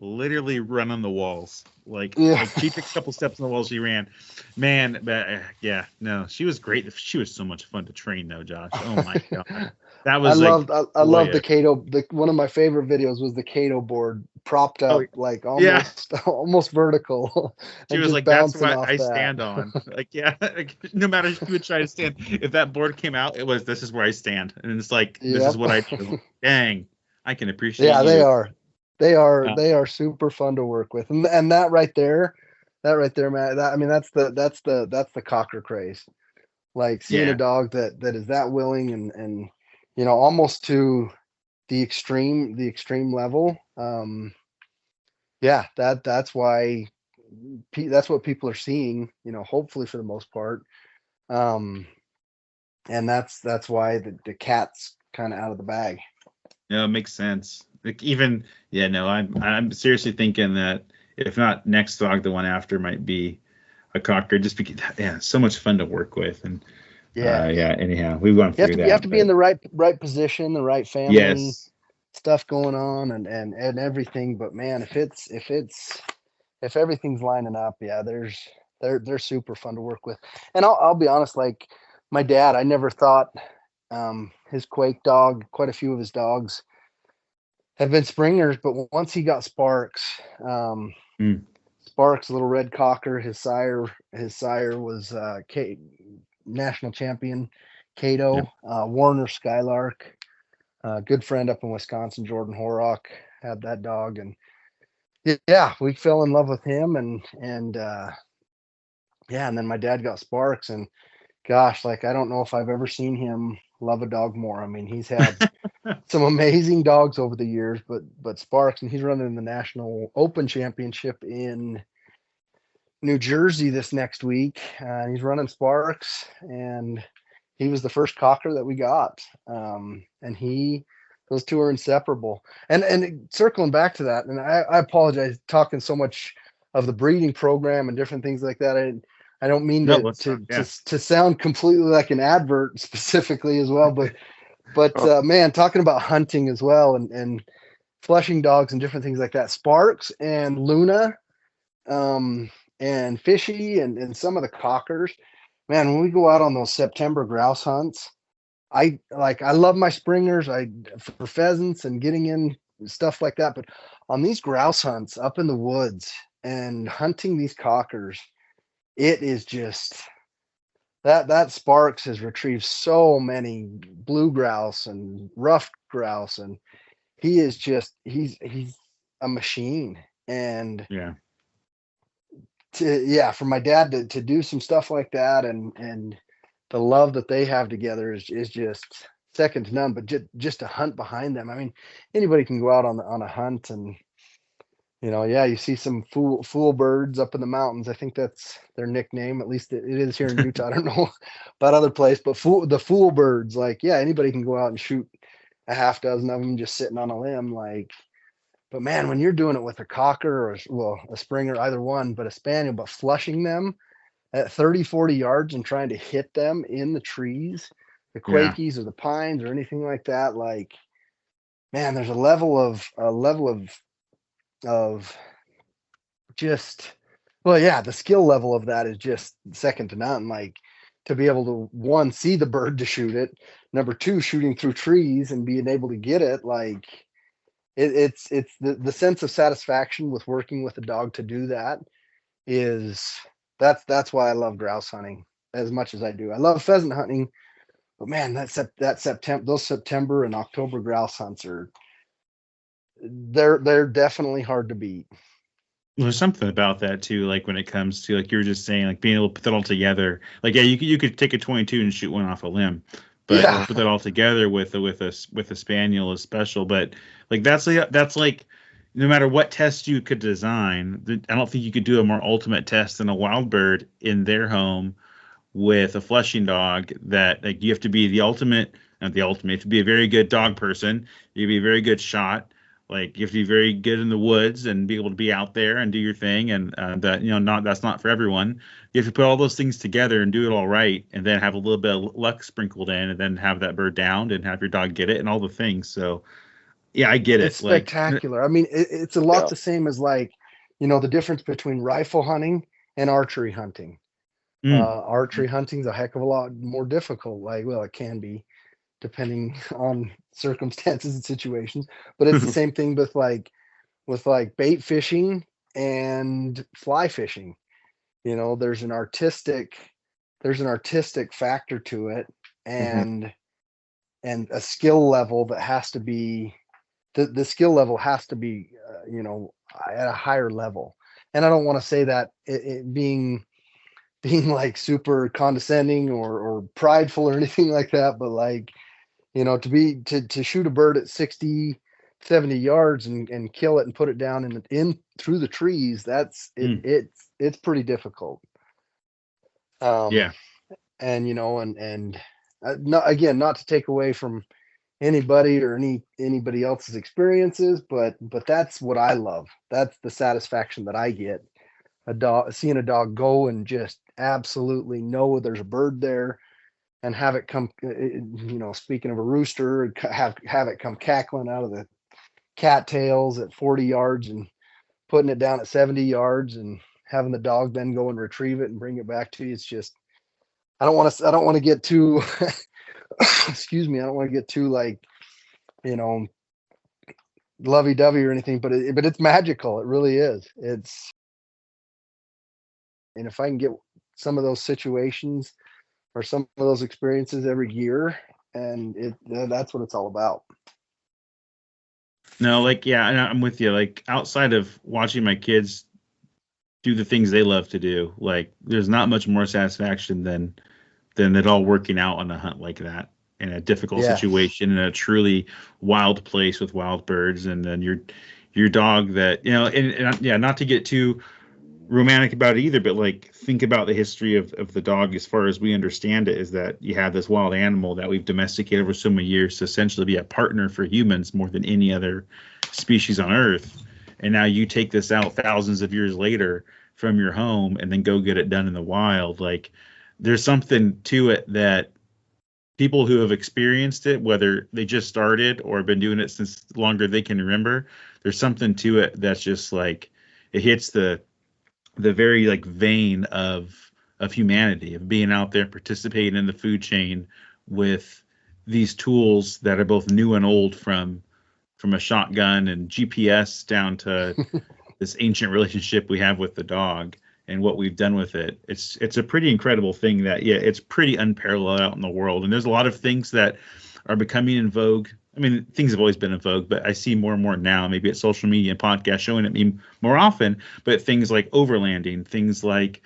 run on the walls. Like she took a couple steps on the walls, she ran. Man, but yeah, no, she was great. She was so much fun to train, though, Josh. Oh my god, that was I loved the Cato. One of my favorite videos was the Cato board propped up like yeah. almost vertical, She and was just like, "That's bouncing what off I that. stand on." Like, yeah, like, no matter if you would try to stand, if that board came out, it was this is where I stand, and it's like this is Yep. what I do. Dang, I can appreciate Yeah, you. they are super fun to work with, and that right there, man. I mean, that's the cocker craze. Like seeing a Yeah, dog that is that willing and almost to the extreme level. Yeah, that's why that's what people are seeing. Hopefully for the most part. Um, and that's why the cat's kind of out of the bag. no, it makes sense. Like even yeah, no, I'm seriously thinking that if not next dog, the one after might be a cocker, just because yeah, so much fun to work with, and Yeah, yeah. Anyhow, we've gone through you have that, to be in but the right position, the right family yes, stuff going on, and everything. But man, if everything's lining up, yeah, they're super fun to work with. And I'll be honest, like my dad, I never thought his Quake dog, quite a few of his dogs have been Springers, but once he got Sparks, mm, Sparks, little red cocker, his sire was national champion yeah, Cato, Warner Skylark, good friend up in Wisconsin, Jordan Horrock had that dog, and yeah, we fell in love with him, and yeah, and then my dad got Sparks, and gosh, like I don't know if I've ever seen him love a dog more. I mean, he's had some amazing dogs over the years, but Sparks, and he's running the National Open Championship in New Jersey this next week. He's running Sparks, and he was the first cocker that we got. And those two are inseparable. And circling back to that, and I apologize talking so much of the breeding program and different things like that. I don't mean no, to sound completely like an advert specifically as well, but man, talking about hunting as well and flushing dogs and different things like that. Sparks and Luna, and Fishy and some of the cockers, man, when we go out on those September grouse hunts, I love my springers for pheasants and getting in stuff like that, but on these grouse hunts up in the woods and hunting these cockers, it is just that Sparks has retrieved so many blue grouse and rough grouse, and he is just he's a machine. And yeah, for my dad to do some stuff like that, and the love that they have together is just second to none. But just to hunt behind them, I mean, anybody can go out on a hunt, and yeah, you see some fool birds up in the mountains. I think that's their nickname, at least it is here in Utah. I don't know about other place, but the fool birds, like, yeah, anybody can go out and shoot a half dozen of them just sitting on a limb, like. But man, when you're doing it with a cocker or a Springer, either one, but a Spaniel, but flushing them at 30, 40 yards and trying to hit them in the trees, the yeah, Quakies or the pines or anything like that, like, man, there's a level of just, well, yeah, the skill level of that is just second to none. Like, to be able to, one, see the bird to shoot it, number two, shooting through trees and being able to get it, like, it's the sense of satisfaction with working with a dog to do that is that's why I love grouse hunting as much as I do. I love pheasant hunting, but man, that September, those September and October grouse hunts they're definitely hard to beat. there's something about that too, like when it comes to like you were just saying, like being able to put that all together. Like yeah, you could take a 22 and shoot one off a limb, but Yeah, to put that all together with a spaniel is special. But like that's like no matter what test you could design, I don't think you could do a more ultimate test than a wild bird in their home with a flushing dog. That like you have to be the ultimate, not the ultimate, you have to be a very good dog person. You have to be a very good shot. Like you have to be very good in the woods and be able to be out there and do your thing, and that not that's not for everyone. You have to put all those things together and do it all right, and then have a little bit of luck sprinkled in, and then have that bird downed and have your dog get it and all the things. So yeah, I get It's it. Like, spectacular. I mean, it's a lot Yeah. the same as like, the difference between rifle hunting and archery hunting. mm, Archery hunting's a heck of a lot more difficult. Like, well, it can be depending on circumstances and situations, but it's the same thing with bait fishing and fly fishing. There's an artistic factor to it, Hmm. and a skill level that has to be the skill level has to be at a higher level. And I don't want to say that it being like super condescending or prideful or anything like that, but like, to shoot a bird at 60, 70 yards and kill it and put it down in through the trees, that's it mm, it's pretty difficult. yeah. um and not, again, not to take away from anybody or anybody else's experiences, but that's what I love. That's the satisfaction that I get. Seeing a dog go and just absolutely know there's a bird there, and have it come, speaking of a rooster, have it come cackling out of the cattails at 40 yards and putting it down at 70 yards, and having the dog then go and retrieve it and bring it back to you. It's just, I don't want to get too excuse me, I don't want to get too like, you know, lovey-dovey or anything, but it's magical. It really is. And if I can get some of those situations or some of those experiences every year, and that's what it's all about. No, like, yeah, and I'm with you. Like, outside of watching my kids do the things they love to do, like, there's not much more satisfaction than it all working out on a hunt like that in a difficult Yes. situation in a truly wild place with wild birds, and then your dog that and yeah, not to get too romantic about it either, but like think about the history of the dog as far as we understand it, is that you have this wild animal that we've domesticated over so many years to essentially be a partner for humans more than any other species on earth. And now you take this out thousands of years later from your home and then go get it done in the wild. Like, there's something to it that people who have experienced it, whether they just started or been doing it since longer they can remember, there's something to it that's just like it hits the very like vein of humanity, of being out there participating in the food chain with these tools that are both new and old, from a shotgun and GPS down to this ancient relationship we have with the dog and what we've done with it. It's a pretty incredible thing that, yeah, it's pretty unparalleled out in the world. And there's a lot of things that are becoming in vogue. I mean, things have always been in vogue, but I see more and more now. Maybe it's social media and podcasts showing it me more often. But things like overlanding, things like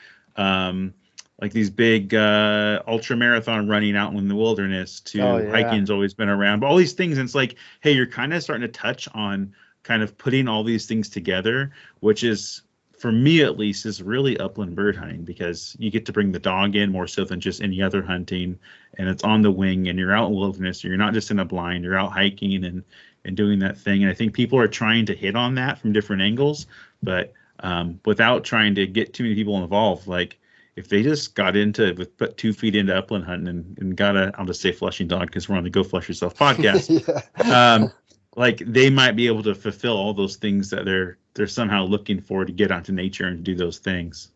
these big ultra marathon running out in the wilderness, Oh to yeah. hiking's always been around. But all these things, and it's like, hey, you're kind of starting to touch on kind of putting all these things together, which is, for me at least, is really upland bird hunting, because you get to bring the dog in more so than just any other hunting, and it's on the wing, and you're out in the wilderness, and you're not just in a blind, you're out hiking and doing that thing. And I think people are trying to hit on that from different angles, but without trying to get too many people involved. Like, if they just got into with put 2 feet into upland hunting and got a, I'll just say flushing dog because we're on the Go Flush Yourself podcast. Yeah. Um, like, they might be able to fulfill all those things that they're somehow looking for to get onto nature and do those things.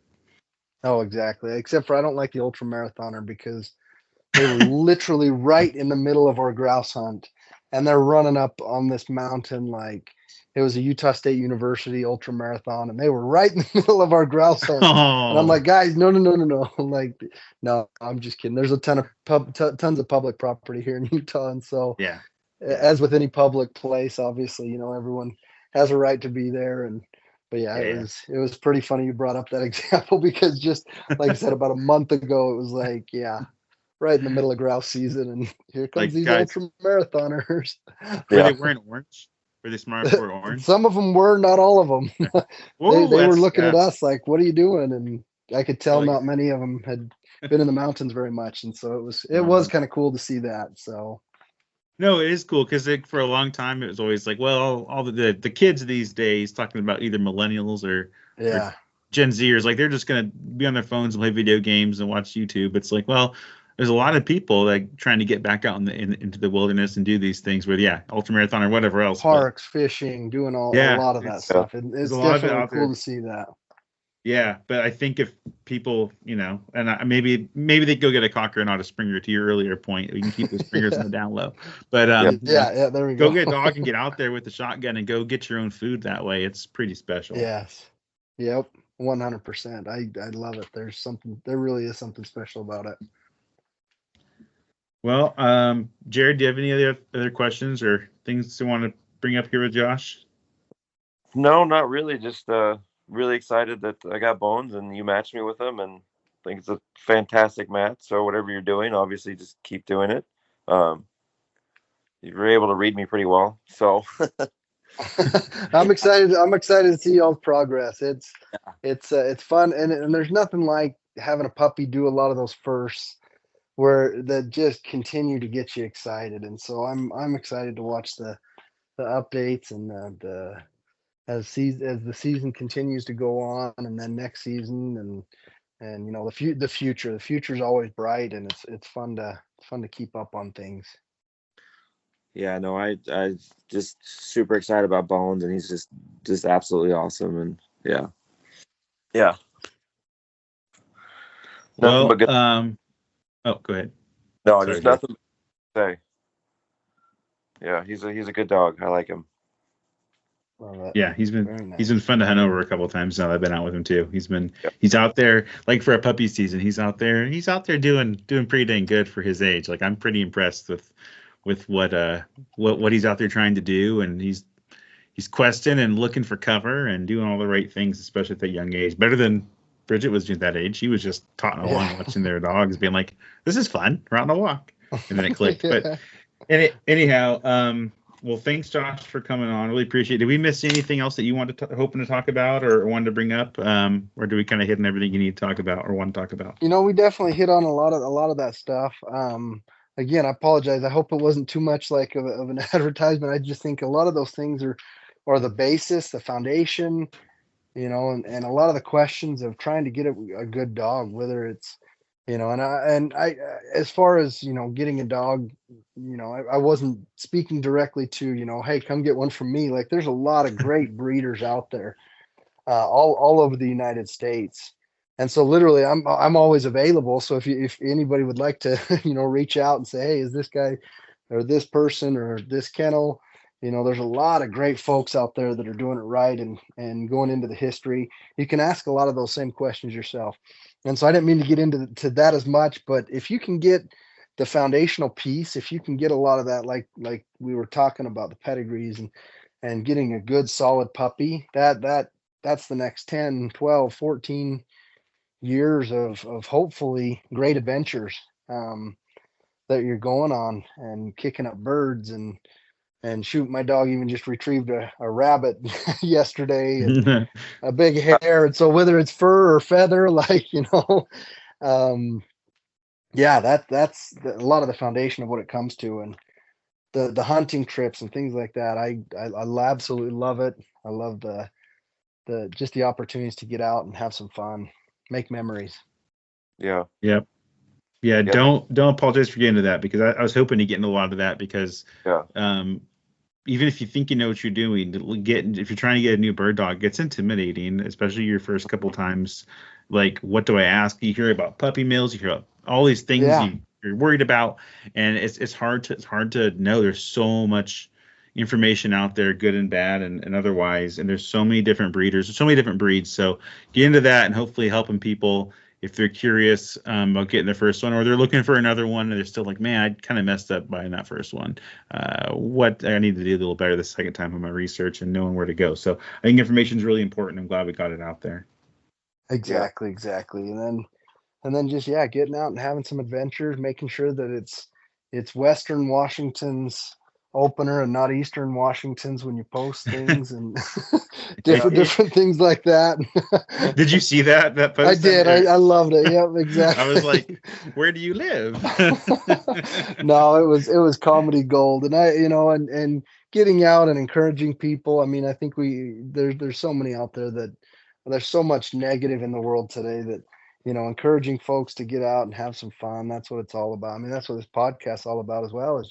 Oh, exactly. Except for I don't like the ultra marathoner because they were literally right in the middle of our grouse hunt, and they're running up on this mountain like it was a Utah State University ultra marathon, and they were right in the middle of our grouse hunt. And I'm Oh, like, guys, no, no, no, no, no. I'm like, no, I'm just kidding. There's a tons of public property here in Utah, and so yeah, yeah, as with any public place, obviously, everyone has a right to be there. And but yeah, it yeah, was it was pretty funny you brought up that example because just like I said, about a month ago, it was like, yeah, right in the middle of grouse season, and here comes like, these guys, ultra marathoners. were Yeah. they wearing orange? Were they smart enough to wear orange? Some of them were, not all of them. Whoa, They were that's, looking at yeah. us like, "What are you doing?" And I could tell Like, not many of them had been in the mountains very much, and so it was um, kind of cool to see that. So No, it is cool because for a long time it was always like, well, all the kids these days talking about either millennials or Yeah. Gen Zers, like they're just gonna be on their phones and play video games and watch YouTube. It's like, well, there's a lot of people like trying to get back out into the wilderness and do these things with, yeah, ultramarathon or whatever else. But Parks, fishing, doing a yeah, lot of that it's stuff. there's a It's lot of it definitely out cool there. to see that. Yeah, but I think if people, and maybe they go get a cocker and not a springer. To your earlier point, we can keep the springers on the down low. But Yeah. Yeah, there we go go. get a dog and get out there with the shotgun and go get your own food that way. It's pretty special. Yes. Yep. 100%. I love it. There really is something special about it. Well, Jared, do you have any other questions or things you want to bring up here with Josh? No, not really. Just really excited that I got Bones and you matched me with him, and I think it's a fantastic match. So whatever you're doing, obviously just keep doing it. You were able to read me pretty well, so I'm excited. I'm excited to see y'all's progress. It's fun, and there's nothing like having a puppy do a lot of those firsts where that just continue to get you excited. And so I'm excited to watch the updates and the as the season continues to go on, and then next season and the future is always bright, and it's fun to keep up on things. yeah, no, I just super excited about Bones, and he's just absolutely awesome, and yeah, yeah, nothing Well, but good. oh, go ahead. No, Sorry, just Jared. nothing to say. Yeah, he's a good dog. I like him. Yeah, he's Very nice. been fun to hunt over a couple of times now that I've been out with him too. Yep. He's out there like for a puppy season. He's out there doing pretty dang good for his age. Like I'm pretty impressed with what he's out there trying to do, and he's questing and looking for cover and doing all the right things, especially at that young age. Better than Bridget was at that age. She was just taught along Yeah. watching their dogs, being like, "This is fun. We're out on a walk," and then it clicked. Yeah. But anyhow, well, thanks, Josh, for coming on. Really appreciate it. Did we miss anything else that you wanted to hoping to talk about or wanted to bring up? Or do we kind of hit on everything you need to talk about or want to talk about? We definitely hit on a lot of that stuff. Again, I apologize. I hope it wasn't too much like of an advertisement. I just think a lot of those things are the basis, the foundation, and a lot of the questions of trying to get a good dog, whether it's, and I, as far as, getting a dog, I wasn't speaking directly to, hey, come get one from me. Like there's a lot of great breeders out there, all over the United States. And so literally I'm always available. So if anybody would like to, reach out and say, hey, is this guy or this person or this kennel, there's a lot of great folks out there that are doing it right and going into the history. You can ask a lot of those same questions yourself. And so I didn't mean to get into to that as much, but if you can get the foundational piece, if you can get a lot of that, like we were talking about the pedigrees and getting a good solid puppy, that's the next 10, 12, 14 years of hopefully great adventures, that you're going on and kicking up birds and shoot. My dog even just retrieved a rabbit yesterday and a big hare. And so whether it's fur or feather, like, um, yeah, that's a lot of the foundation of what it comes to. And the hunting trips and things like that. I absolutely love it. I love the just the opportunities to get out and have some fun, make memories. Yeah, Yep. Yeah, yep, don't apologize for getting into that because I was hoping to get into a lot of that because yeah, even if you think you know what you're doing, if you're trying to get a new bird dog, it's intimidating, especially your first couple times. Like, what do I ask? You hear about puppy mills, you hear about all these things Yeah. you're worried about, and it's hard to know. There's so much information out there, good and bad and otherwise, and there's so many different breeders, so many different breeds. So get into that and hopefully helping people if they're curious about getting their first one, or they're looking for another one and they're still like, man, I kind of messed up buying that first one. What I need to do a little better the second time on my research and knowing where to go. So I think information is really important. I'm glad we got it out there. Exactly, exactly. And then just, yeah, getting out and having some adventures, making sure that it's Western Washington's opener and not Eastern Washingtons when you post things and different things like that. Did you see that post? I did. I loved it. Yep, exactly. I was like, where do you live? No, it was comedy gold. And and getting out and encouraging people. I mean, I think there's so many out there that there's so much negative in the world today that, encouraging folks to get out and have some fun. That's what it's all about. I mean, that's what this podcast's all about as well,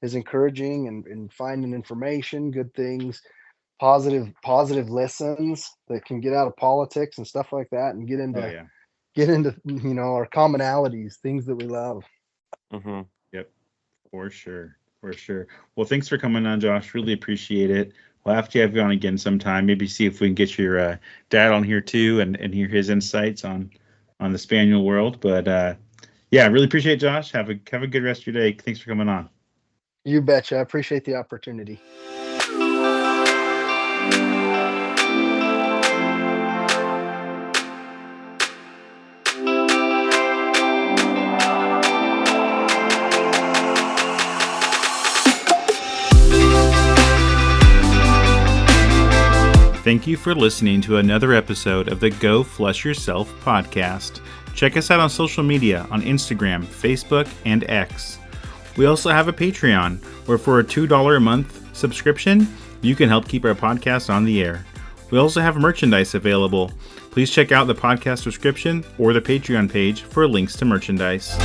is encouraging and finding information, good things, positive listens that can get out of politics and stuff like that and get into our commonalities, things that we love. Mm-hmm. Yep, for sure. Well, thanks for coming on, Josh. Really appreciate it. We'll have to have you on again sometime. Maybe see if we can get your dad on here too and hear his insights on the spaniel world. But yeah, really appreciate it, Josh. Have a good rest of your day. Thanks for coming on. You betcha. I appreciate the opportunity. Thank you for listening to another episode of the Go Flush Yourself podcast. Check us out on social media on Instagram, Facebook, and X. We also have a Patreon, where for a $2 a month subscription, you can help keep our podcast on the air. We also have merchandise available. Please check out the podcast description or the Patreon page for links to merchandise.